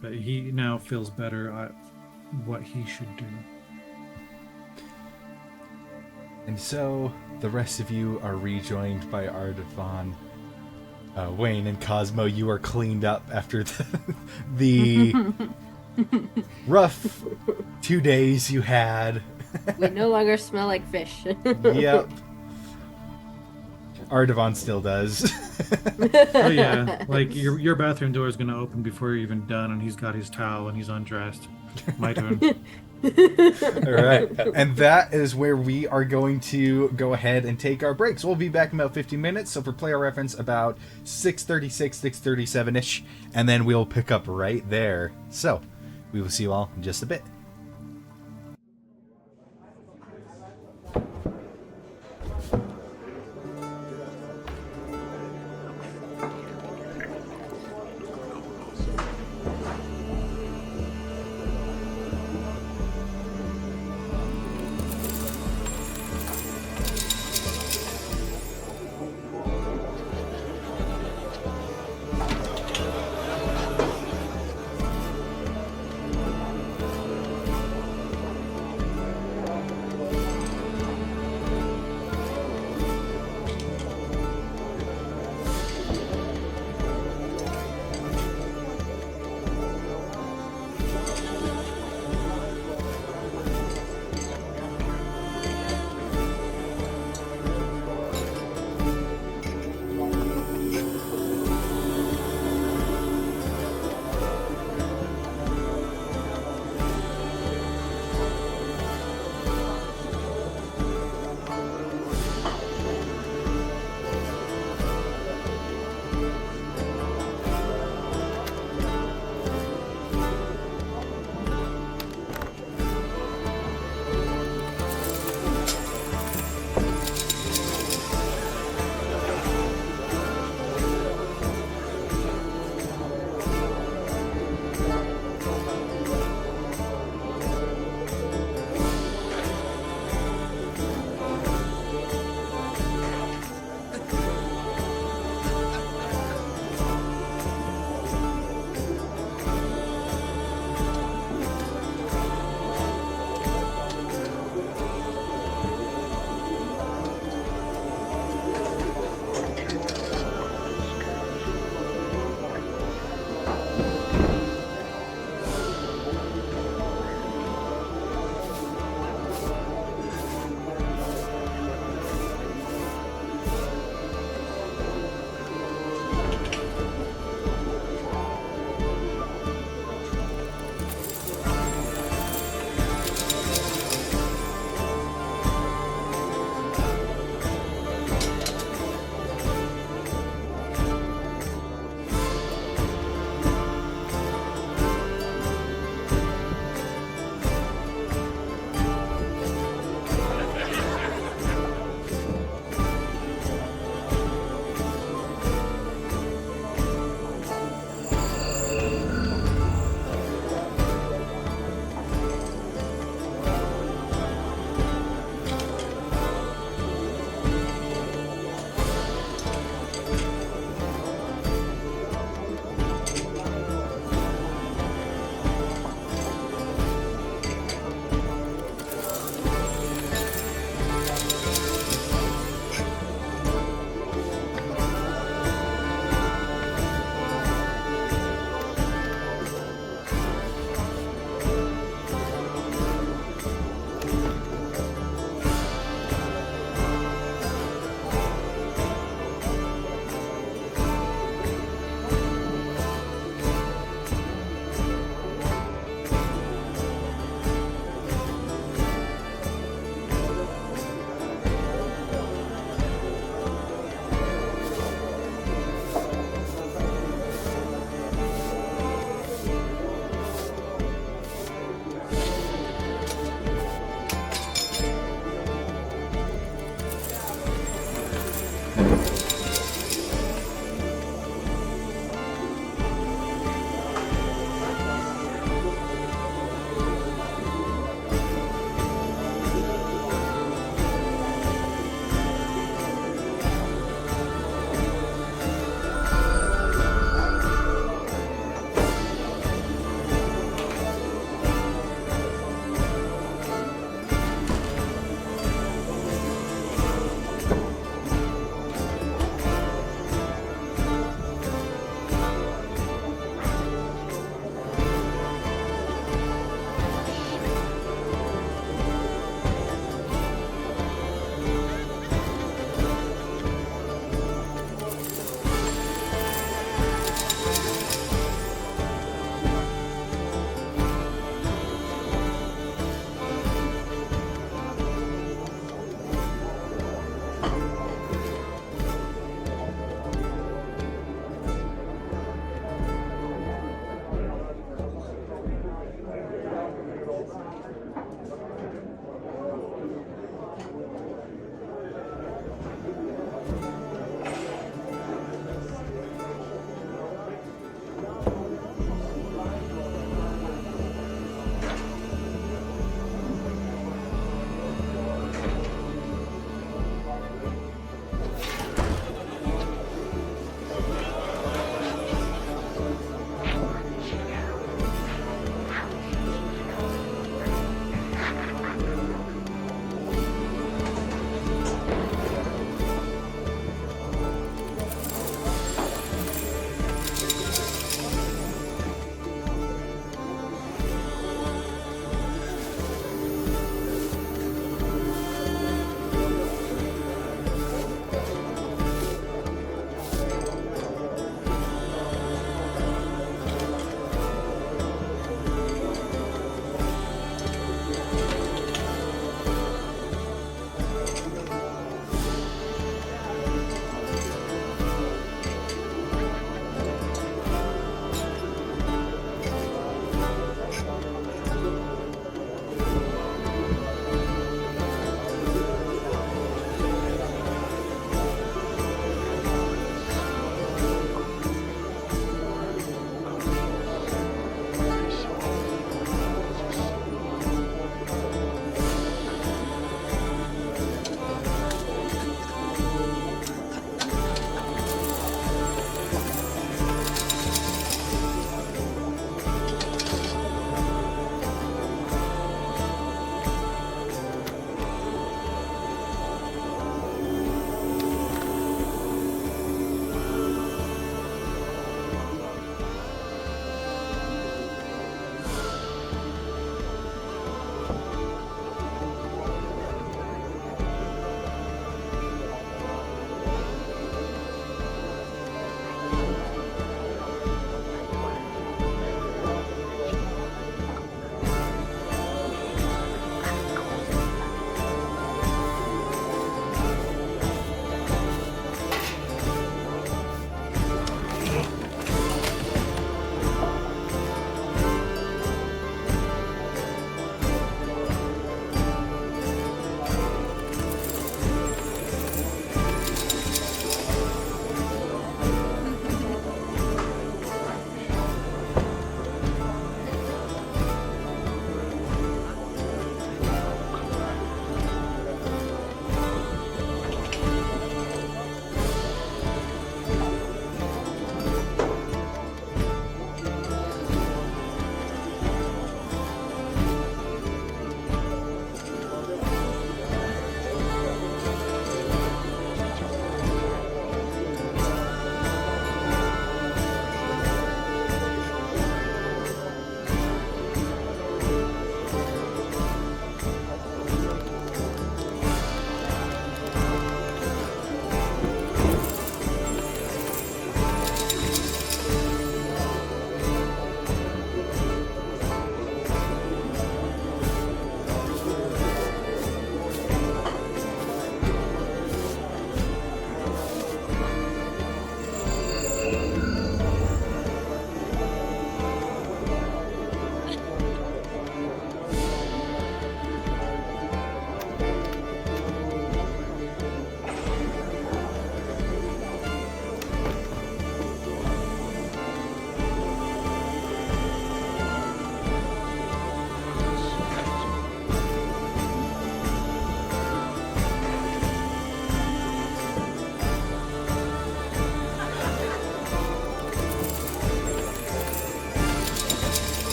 S4: But he now feels better at what he should do.
S1: And so the rest of you are rejoined by Ardevon. Wayne and Cosmo, you are cleaned up after the rough 2 days you had.
S2: We no longer smell like fish.
S1: Yep. Ardevon still does.
S4: Oh yeah, like your bathroom door is going to open before you're even done, and he's got his towel and he's undressed. My turn.
S1: All right, and that is where we are going to go ahead and take our break. So we'll be back in about 15 minutes. So for player reference, about 6:36, 6:37-ish, and then we'll pick up right there. So we will see you all in just a bit.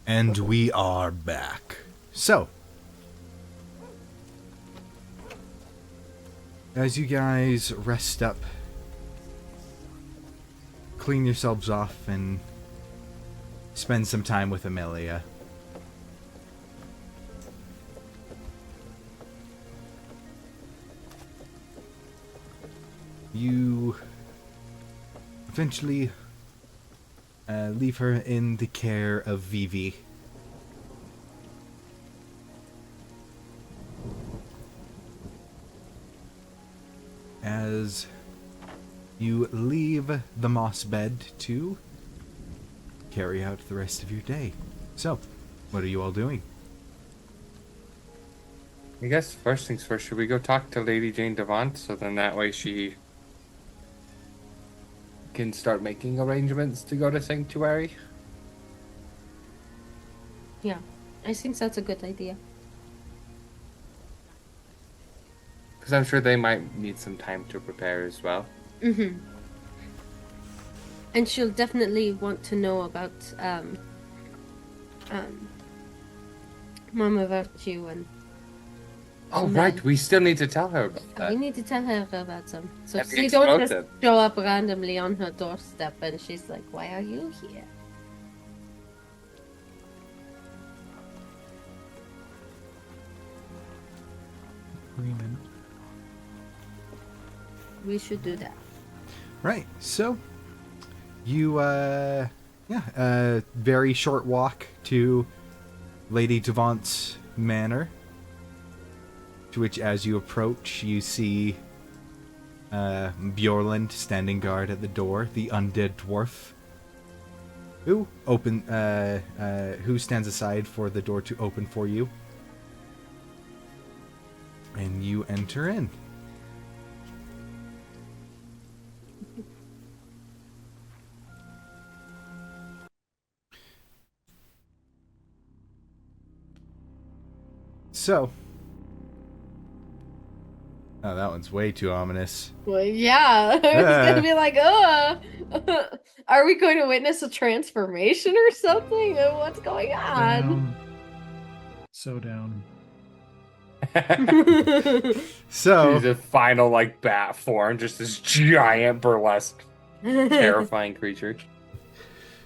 S1: And we are back. So, as you guys rest up, clean yourselves off, and spend some time with Amelia, you eventually leave her in the care of Vivi. As you leave the moss bed to carry out the rest of your day. So, what are you all doing?
S3: I guess first things first, should we go talk to Lady Jane Devant so then that way she can start making arrangements to go to Sanctuary?
S2: Yeah, I think that's a good idea.
S3: Because I'm sure they might need some time to prepare as well.
S2: Mm-hmm. And she'll definitely want to know about Mama Virtue and
S3: Oh, right, we still need to tell her about that.
S2: we need to tell her about them. So
S3: And the
S2: she don't just
S3: explosive.
S2: show up randomly on her doorstep and she's like, why are you here?
S4: Agreement.
S2: We should do that.
S1: Right, so you, very short walk to Lady Devant's manor, to which as you approach, you see Bjorland standing guard at the door, the undead dwarf, who stands aside for the door to open for you. And you enter in. So, oh, that one's way too ominous.
S2: Well, yeah. I was gonna be like, are we going to witness a transformation or something? What's going on?
S4: Down. So down.
S1: So,
S3: She's a final, like, bat form, just this giant, burlesque, terrifying creature.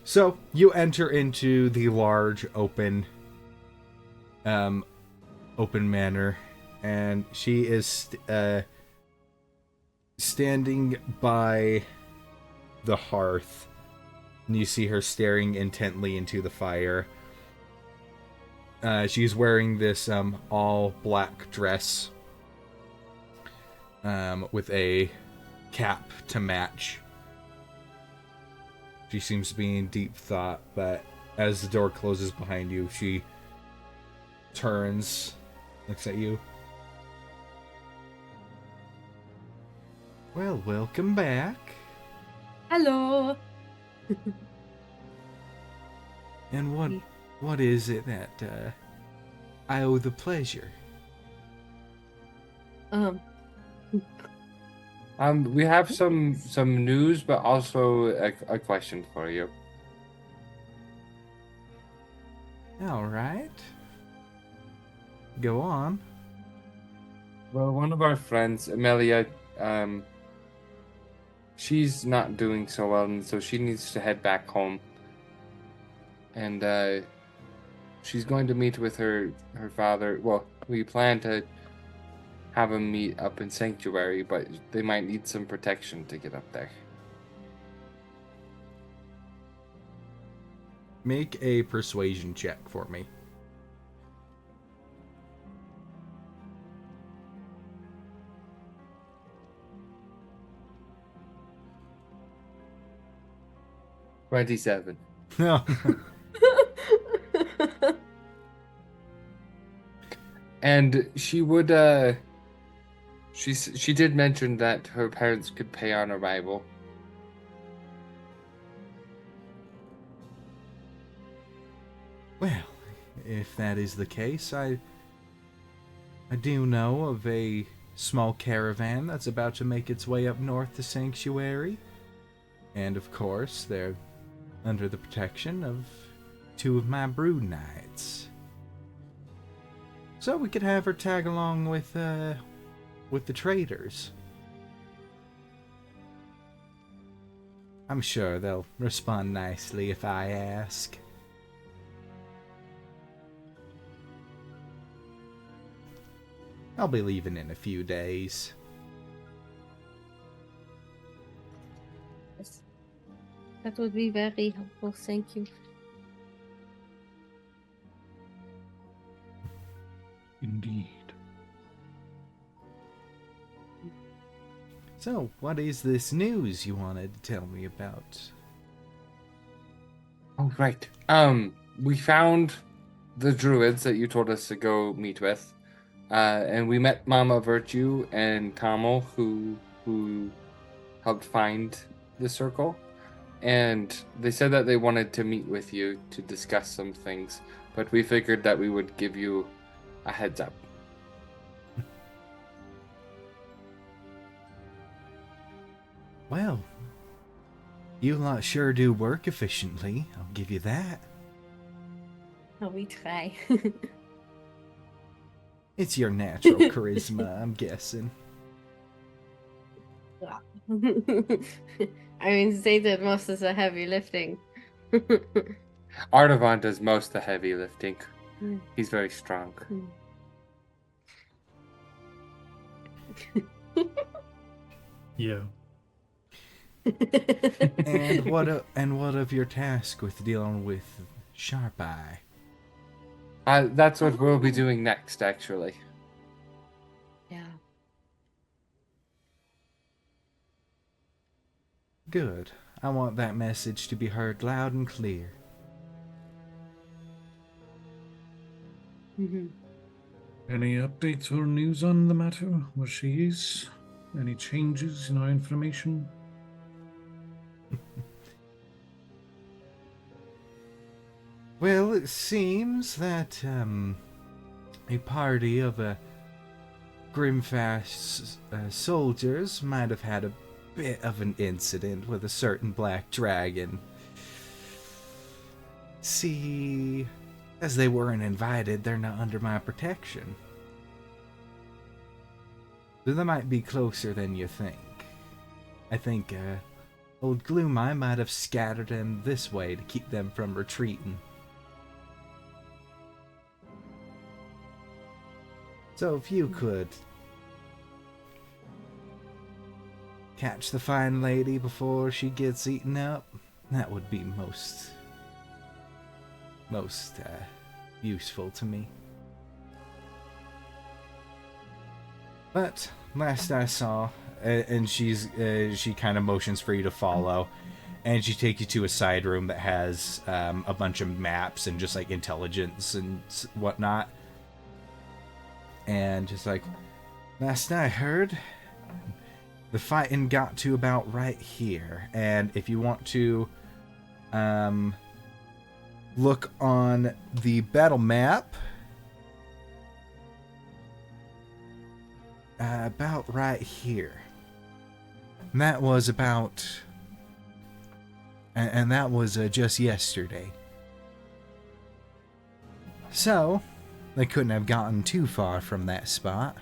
S1: so you enter into the large open manor, and she is standing by the hearth, and you see her staring intently into the fire. She's wearing this all black dress with a cap to match. She seems to be in deep thought, but as the door closes behind you, she turns, looks at you. Well, welcome back.
S2: Hello.
S1: And what is it that I owe the pleasure?
S3: We have some news, but also a question for you.
S1: All right. Go on.
S3: Well, one of our friends, Amelia, she's not doing so well, and so she needs to head back home. And she's going to meet with her father. Well, we plan to have him meet up in Sanctuary, but they might need some protection to get up there.
S1: Make a persuasion check for me.
S3: $27.
S1: No.
S3: And she would, she did mention that her parents could pay on arrival.
S1: Well, if that is the case, I do know of a small caravan that's about to make its way up north to Sanctuary. And of course, they're under the protection of 2 of my brood knights. So we could have her tag along with the traders. I'm sure they'll respond nicely if I ask. I'll be leaving in a few days.
S2: Yes. That would be very helpful, thank you.
S4: Indeed.
S1: So, what is this news you wanted to tell me about?
S3: Oh, right. We found the druids that you told us to go meet with. And we met Mama Virtue and Tomo, who helped find the circle. And they said that they wanted to meet with you to discuss some things, but we figured that we would give you a heads up.
S1: Well, you lot sure do work efficiently, I'll give you that.
S2: Oh, we try.
S1: It's your natural charisma, I'm guessing.
S2: I mean, they did most of the heavy lifting.
S3: Ardevon does most of the heavy lifting. He's very strong.
S4: Yeah.
S1: And what of your task with dealing with Sharp Eye?
S3: That's what we'll be doing next, actually.
S2: Yeah.
S1: Good. I want that message to be heard loud and clear.
S2: Mm-hmm.
S4: Any updates or news on the matter, where she is? Any changes in our information?
S1: Well, it seems that a party of Grimfast's soldiers might have had a bit of an incident with a certain black dragon. See, as they weren't invited, they're not under my protection. So they might be closer than you think. I think old Gloomeye might have scattered them this way to keep them from retreating. So if you could catch the fine lady before she gets eaten up, that would be most useful to me. But last I saw, and she kind of motions for you to follow, and she takes you to a side room that has a bunch of maps and just like intelligence and whatnot. And just like, last I heard, the fighting got to about right here. And if you want to look on the battle map, about right here. And that was about... And that was just yesterday. So, they couldn't have gotten too far from that spot.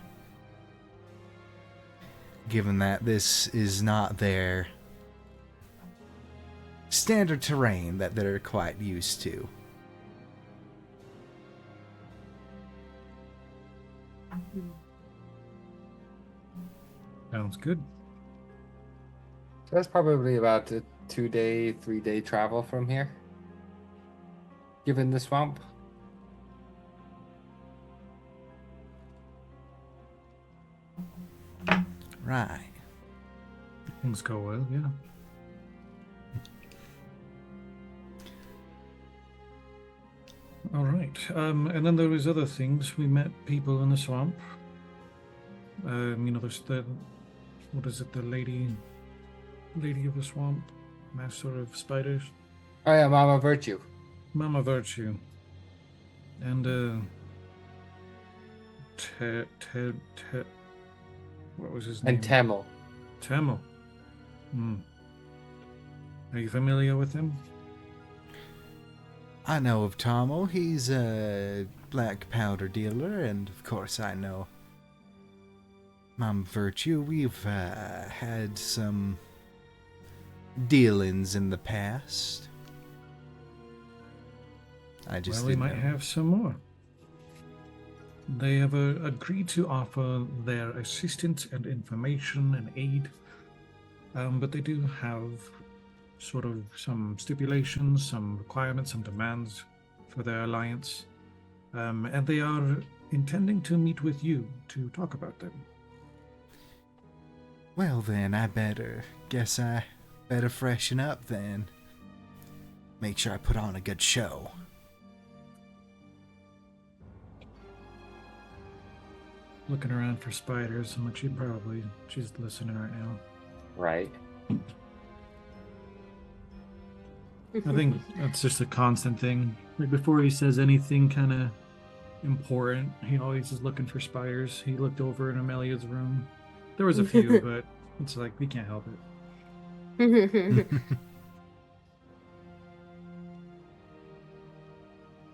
S1: Given that this is not their standard terrain that they're quite used to.
S4: Sounds good.
S3: So that's probably about a 2-day, 3-day travel from here, given the swamp.
S1: Right.
S4: Things go well, yeah. All right. And then there was other things. We met people in the swamp. There's the... What is it? The lady of the swamp? Master of spiders?
S3: Oh yeah, Mama Virtue.
S4: Mama Virtue. And, what was his name?
S3: And Tamil.
S4: Tamil. Are you familiar with him?
S1: I know of Tomo. He's a black powder dealer, and of course I know Mom Virtue. We've had some dealings in the past. I just
S4: Well, we
S1: didn't
S4: might
S1: know.
S4: have some more. They have agreed to offer their assistance and information and aid, but they do have sort of some stipulations, some requirements, some demands for their alliance, and they are intending to meet with you to talk about them.
S1: Well then, I better freshen up then. Make sure I put on a good show.
S4: Looking around for spiders, I'm like, she's listening right now.
S3: Right.
S4: I think that's just a constant thing. Like before he says anything kind of important, he always is looking for spiders. He looked over in Amelia's room. There was a few, but it's like we can't help it.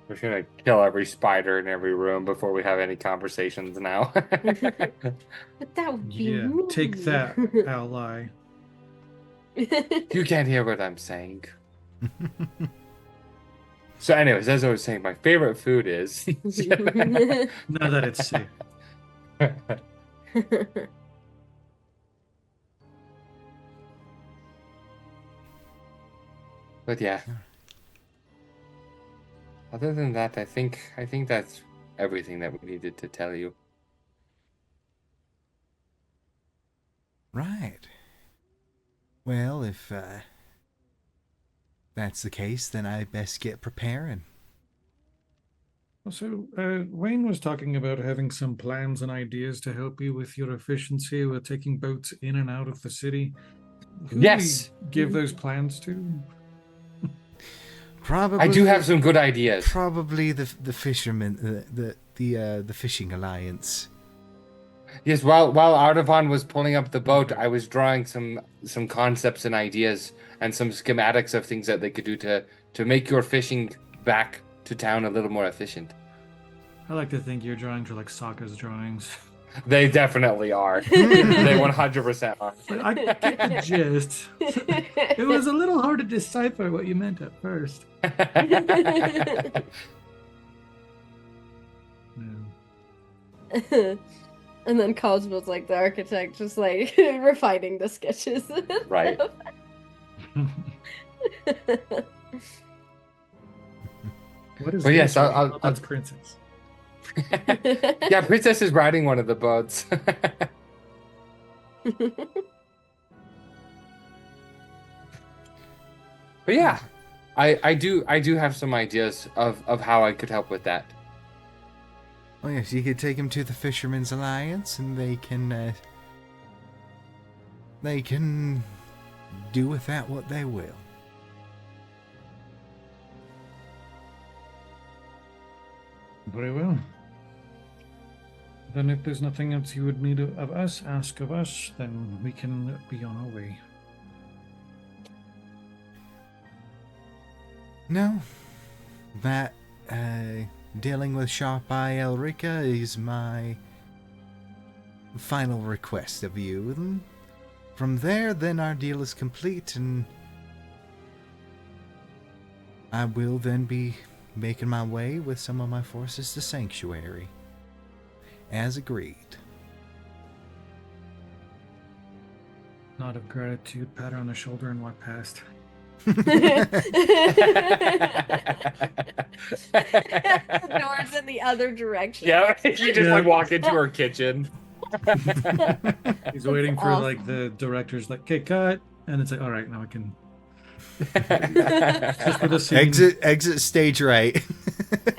S3: We're just gonna kill every spider in every room before we have any conversations now.
S2: But that would be
S4: Yeah,
S2: mean.
S4: take that, ally.
S3: You can't hear what I'm saying. So anyways, as I was saying, my favorite food is...
S4: Now that it's safe.
S3: But yeah. Other than that, I think that's everything that we needed to tell you.
S1: Right. Well, if that's the case, then I best get preparing.
S4: So, Wayne was talking about having some plans and ideas to help you with your efficiency with taking boats in and out of the city. Who
S3: Yes.
S4: do we give those plans to?
S1: Probably.
S3: I do have some good ideas.
S1: Probably the fishermen, the fishing alliance.
S3: Yes, while Ardevon was pulling up the boat, I was drawing some concepts and ideas and some schematics of things that they could do to make your fishing back to town a little more efficient.
S4: I like to think your drawings are like Sokka's drawings.
S3: They definitely are. They 100% are.
S4: But I get the gist. It was a little hard to decipher what you meant at first. Yeah.
S2: And then Cosmo's like the architect, just like refining the sketches.
S3: Right.
S4: What is
S3: But yes,
S4: this?
S3: I'll
S4: That's Princess.
S3: Yeah, Princess is riding one of the boats. But yeah, I do have some ideas of how I could help with that.
S1: Oh yes, you could take him to the Fishermen's Alliance, and they can do with that what they will.
S4: Very well. Then if there's nothing else you would need of us, ask of us, then we can be on our way.
S1: No, that dealing with Sharp Eye Elrica is my final request of you. And from there, then our deal is complete, and I will then be making my way with some of my forces to Sanctuary, as agreed.
S4: Nod of gratitude, pat her on the shoulder, and walk past.
S2: The door's in the other direction.
S3: Yeah, you just like walk into her kitchen.
S4: He's waiting for
S2: Awesome.
S4: like the director's like, okay, cut, and it's like, all right, now I can. Just for the scene.
S1: Exit stage right.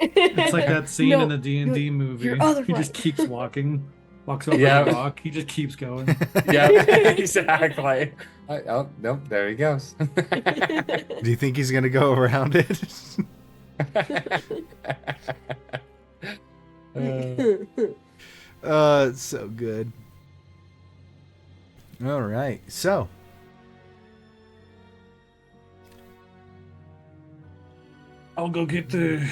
S4: It's like that scene
S2: No,
S4: in the D&D movie.
S2: your other
S4: He just
S2: right.
S4: keeps walking, walks over
S3: Yeah.
S4: the rock. He just keeps going.
S3: Yeah, exactly. Oh, nope, there he goes.
S1: Do you think he's gonna go around it? It's so good. All right, so
S4: I'll go get the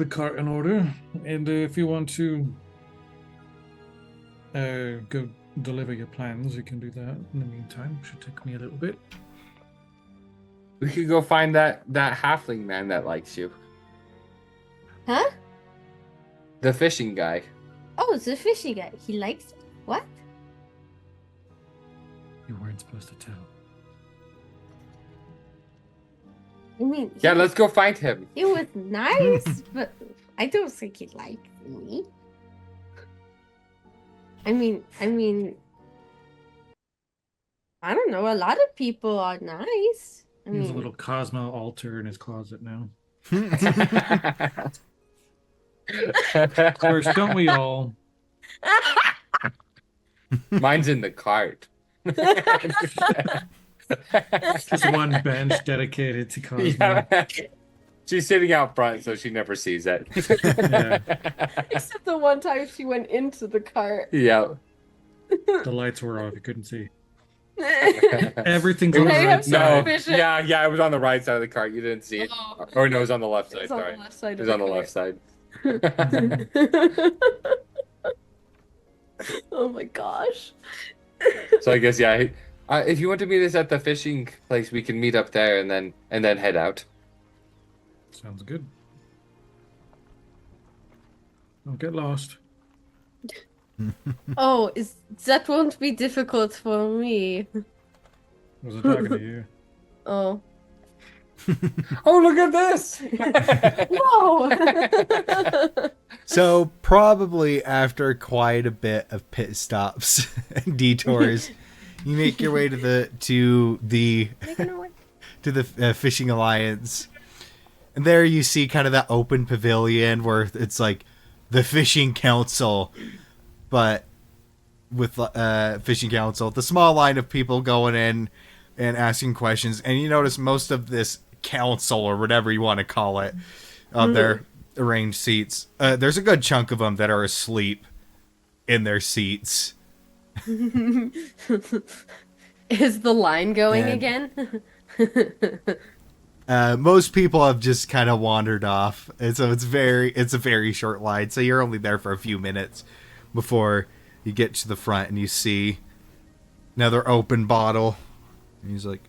S4: cart in order, and if you want to go deliver your plans, you can do that. In the meantime, should take me a little bit.
S3: We could go find that halfling man that likes you.
S2: Huh?
S3: The fishing guy.
S2: Oh, it's the fishy guy. He likes it. What?
S4: You weren't supposed to tell.
S2: I mean,
S3: Yeah, let's go find him.
S2: he was nice, but I don't think he liked me. I mean, I don't know. A lot of people are nice. I
S4: He has a
S2: mean,
S4: little Cosmo altar in his closet now. Of course, don't we all?
S3: Mine's in the cart.
S4: Just one bench dedicated to Cosmo.
S3: Yeah. She's sitting out front, so she never sees it.
S4: Yeah.
S2: except the one time she went into the cart.
S3: Yeah.
S4: The lights were off. You couldn't see.
S2: Oh,
S4: Everything's
S3: It
S4: on
S3: was-
S4: the
S2: I
S4: right
S2: have
S4: side.
S2: suspicion.
S3: Yeah, it was on the right side of the cart. You didn't see it. Or no, it was on the left side,
S2: It's on
S3: sorry.
S2: the left side
S3: It was on the left side.
S2: Oh my gosh.
S3: So I guess, yeah. If you want to meet us at the fishing place, we can meet up there and then head out.
S4: Sounds good. Don't get lost.
S2: Oh, that won't be difficult for me.
S4: Was I talking to you?
S2: Oh.
S3: Oh, look at this!
S2: Whoa!
S1: So probably after quite a bit of pit stops and detours, you make your way to the Fishing Alliance, and there you see kind of that open pavilion where it's like the Fishing Council, but with Fishing Council, the small line of people going in and asking questions, and you notice most of this council or whatever you want to call it on their arranged seats. There's a good chunk of them that are asleep in their seats.
S2: Is the line going
S1: And-
S2: again?
S1: Most people have just kind of wandered off, and so it's a very short line. So you're only there for a few minutes before you get to the front and you see another open bottle. And he's like,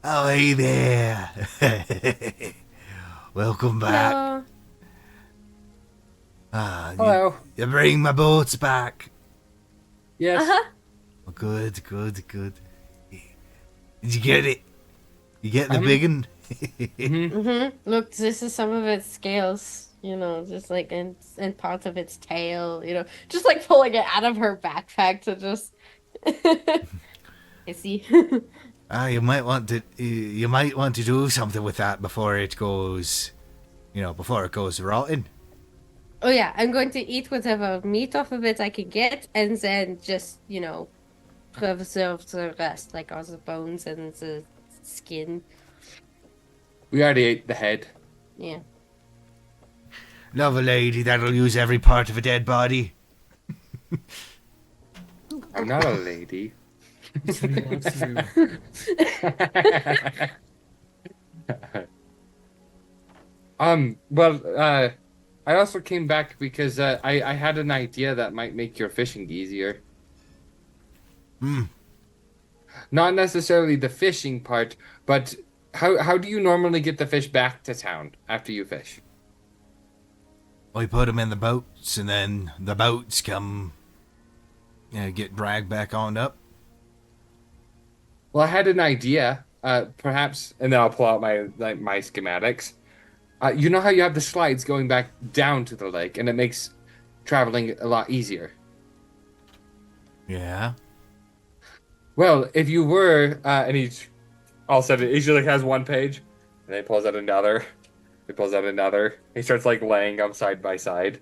S1: "Oh, hey there! Welcome back.
S2: No.
S3: Hello.
S1: You bring my boats back.
S3: Yes.
S2: Uh-huh.
S1: Oh, good. Did you get it? You get the big one?
S2: Mm-hmm. Look, this is some of its scales, just like and parts of its tail, just like pulling it out of her backpack to just. I see.
S1: You might want to do something with that before it goes rotten.
S2: Oh yeah, I'm going to eat whatever meat off of it I can get, and then just preserve the rest, like all the bones and the skin.
S3: We already ate the head.
S2: Yeah.
S1: Love a lady that'll use every part of a dead body.
S3: I'm not a lady.
S4: That's what he wants to do.
S3: Well, I also came back because I had an idea that might make your fishing easier. Not necessarily the fishing part, but how do you normally get the fish back to town after you fish?
S1: We put them in the boats, and then the boats come, get dragged back on up.
S3: Well, I had an idea, perhaps, and then I'll pull out my schematics. You know how you have the slides going back down to the lake, and it makes traveling a lot easier.
S1: Yeah.
S3: Well, if you were, and he's all of a sudden, he just has one page, and then he pulls out another. He pulls out another. He starts laying them side by side.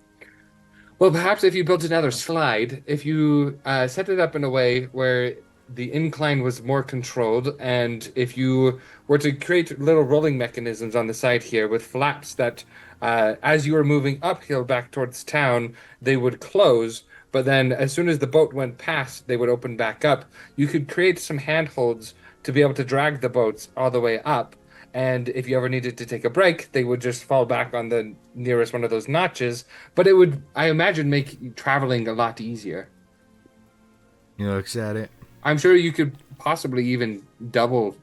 S3: Well, perhaps if you built another slide, if you set it up in a way where the incline was more controlled, and if you were to create little rolling mechanisms on the side here with flaps that, as you were moving uphill back towards town, they would close, but then as soon as the boat went past, they would open back up. You could create some handholds to be able to drag the boats all the way up. And if you ever needed to take a break, they would just fall back on the nearest one of those notches. But it would, I imagine, make traveling a lot easier.
S1: He looks at it.
S3: I'm sure you could possibly even double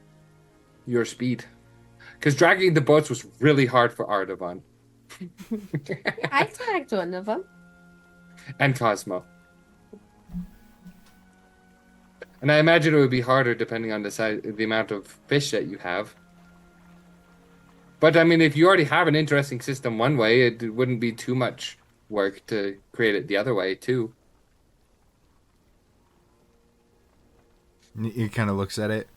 S3: your speed. Because dragging the boats was really hard for Ardevon.
S2: I dragged one of them.
S3: And Cosmo. And I imagine it would be harder depending on the amount of fish that you have. But I mean, if you already have an interesting system one way, it wouldn't be too much work to create it the other way too.
S1: He kind of looks at it.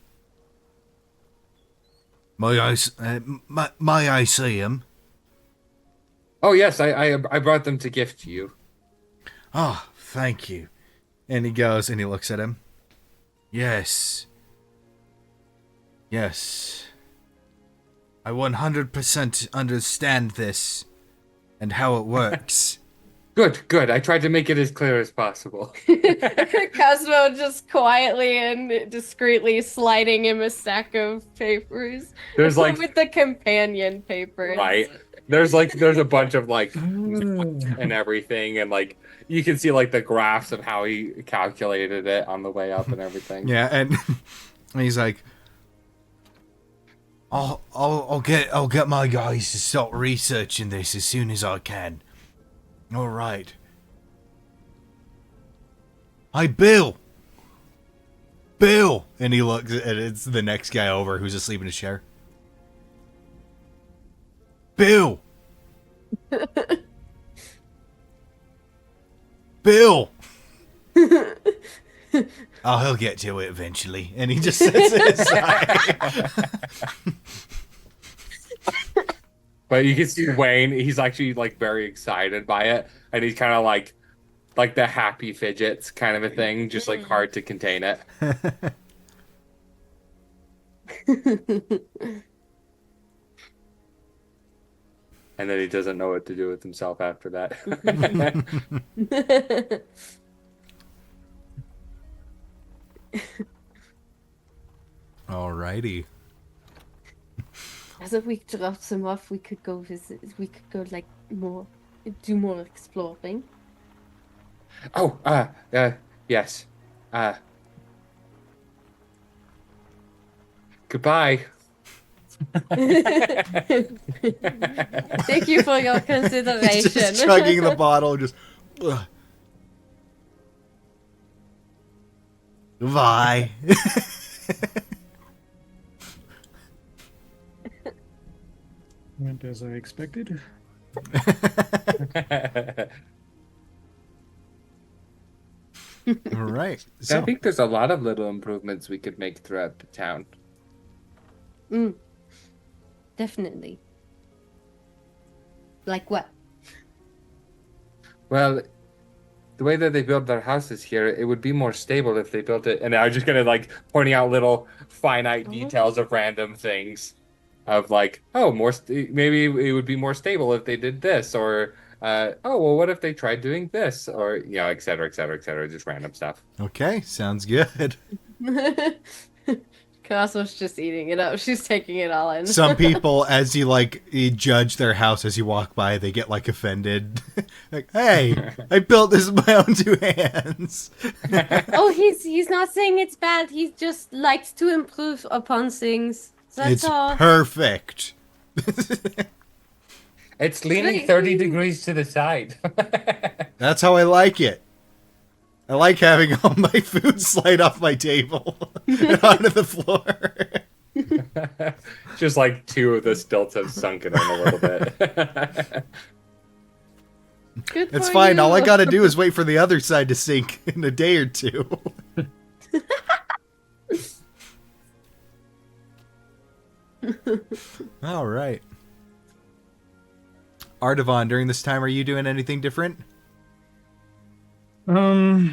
S1: May I see him?
S3: Oh yes, I brought them to gift to you.
S1: Oh, thank you. And he goes and he looks at him. Yes. Yes. I 100% understand this and how it works.
S3: Good. I tried to make it as clear as possible.
S2: Cosmo just quietly and discreetly sliding him a stack of papers.
S3: There's like
S2: with the companion papers.
S3: right. There's a bunch of like and everything, and like you can see like the graphs of how he calculated it on the way up and everything.
S1: Yeah, and he's like, I'll get my guys to start researching this as soon as I can. All right. Hey, Bill, and he looks at it's the next guy over who's asleep in his chair. Bill. Bill. Oh, he'll get to it eventually. And he just sits it aside.
S3: But you can see Wayne, he's actually like very excited by it. And he's kind of like the happy fidgets kind of a thing, just like hard to contain it. And then he doesn't know what to do with himself after that.
S1: Alrighty.
S2: As if we dropped him off, we could go visit. We could go like do more exploring.
S3: Oh, yes. Goodbye.
S2: Thank you for your consideration.
S1: Just chugging the bottle, just. Ugh. Goodbye.
S4: Went as I expected.
S1: All right.
S3: I
S1: So,
S3: think there's a lot of little improvements we could make throughout the town.
S2: Definitely. Like what?
S3: Well, the way that they build their houses here, it would be more stable if they built it. And I was just gonna like pointing out little finite details of random things, of like, oh, maybe it would be more stable if they did this, or oh, well, what if they tried doing this, or et cetera, et cetera, et cetera, just random stuff.
S1: okay, sounds good.
S2: Cosmo's just eating it up. She's taking it all in.
S1: Some people, as you judge their house as you walk by, they get like offended. Like, hey, I built this with my own two hands.
S2: Oh, he's not saying it's bad. He just likes to improve upon things. That's
S1: It's
S2: all.
S1: perfect.
S3: It's leaning
S2: Right.
S3: 30 degrees to the side.
S1: That's how I like it. I like having all my food slide off my table and onto the floor.
S3: Just like two of the stilts have sunken in a little bit.
S2: Good
S1: It's
S2: for
S1: fine.
S2: you.
S1: All I gotta do is wait for the other side to sink in a day or two. All right. Ardevon, during this time, are you doing anything different?
S4: I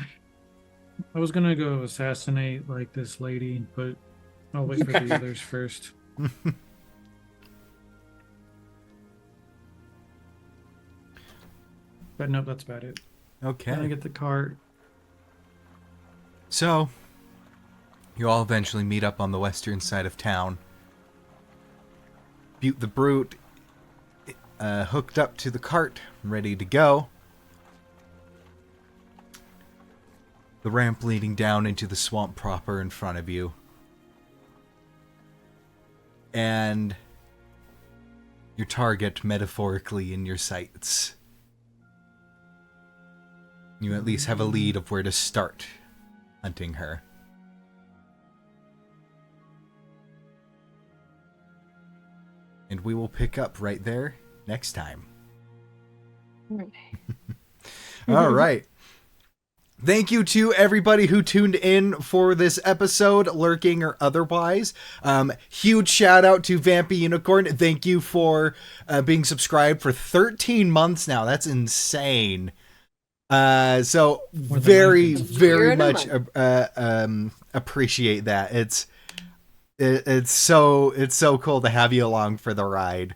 S4: was gonna go assassinate like this lady, but I'll wait for the others first. But no, that's about it.
S1: Okay.
S4: Can I get the cart?
S1: So, you all eventually meet up on the western side of town. Butte the Brute hooked up to the cart, ready to go. The ramp leading down into the swamp proper in front of you. And your target metaphorically in your sights. You at least have a lead of where to start hunting her. And we will pick up right there next time. All right. Thank you to everybody who tuned in for this episode, lurking or otherwise. Huge shout out to Vampy Unicorn. Thank you for being subscribed for 13 months now. That's insane. So very, very much appreciate that. It's so cool to have you along for the ride.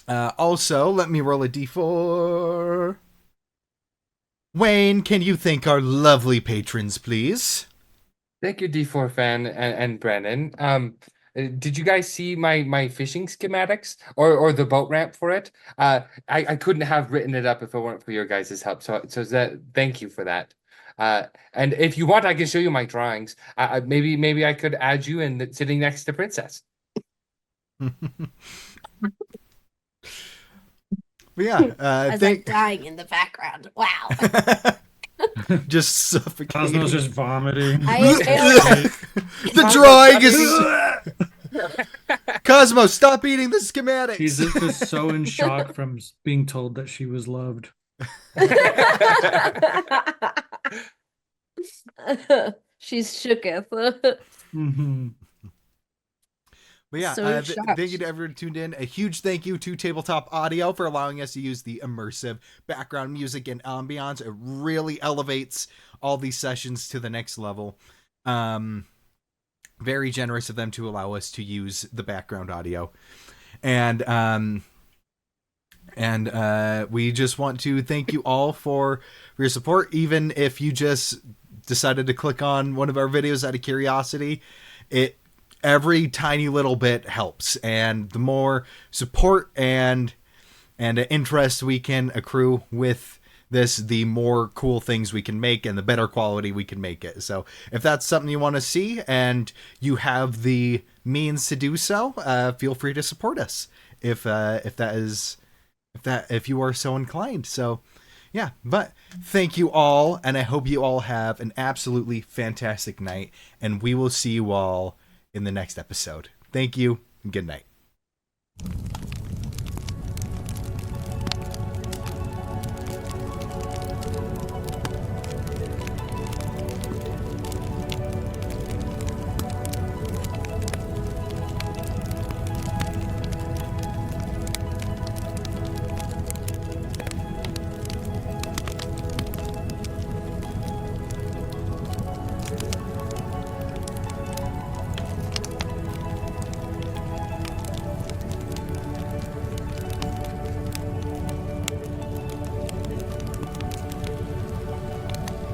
S1: Also, let me roll a d4. Wayne, can you thank our lovely patrons, please?
S3: Thank you, D4 fan and Brennan. Did you guys see my fishing schematics or the boat ramp for it? I couldn't have written it up if it weren't for your guys' help. So thank you for that. And if you want, I can show you my drawings. Maybe I could add you in sitting next to Princess.
S1: Yeah,
S2: as I'm dying in the background. Wow.
S1: Just suffocating.
S4: Cosmo's just vomiting.
S1: The drawing is. Cosmo, stop eating the schematics.
S4: She's just so in shock from being told that she was loved.
S2: She's shooketh.
S4: Mm-hmm.
S1: But yeah,
S2: So
S1: thank you to everyone who tuned in. A huge thank you to Tabletop Audio for allowing us to use the immersive background music and ambiance. It really elevates all these sessions to the next level. Very generous of them to allow us to use the background audio. And we just want to thank you all for your support. Even if you just decided to click on one of our videos out of curiosity, every tiny little bit helps, and the more support and interest we can accrue with this, the more cool things we can make and the better quality we can make it. So if that's something you want to see and you have the means to do so, feel free to support us if you are so inclined. So yeah, but thank you all, and I hope you all have an absolutely fantastic night, and we will see you all in the next episode. Thank you, and good night.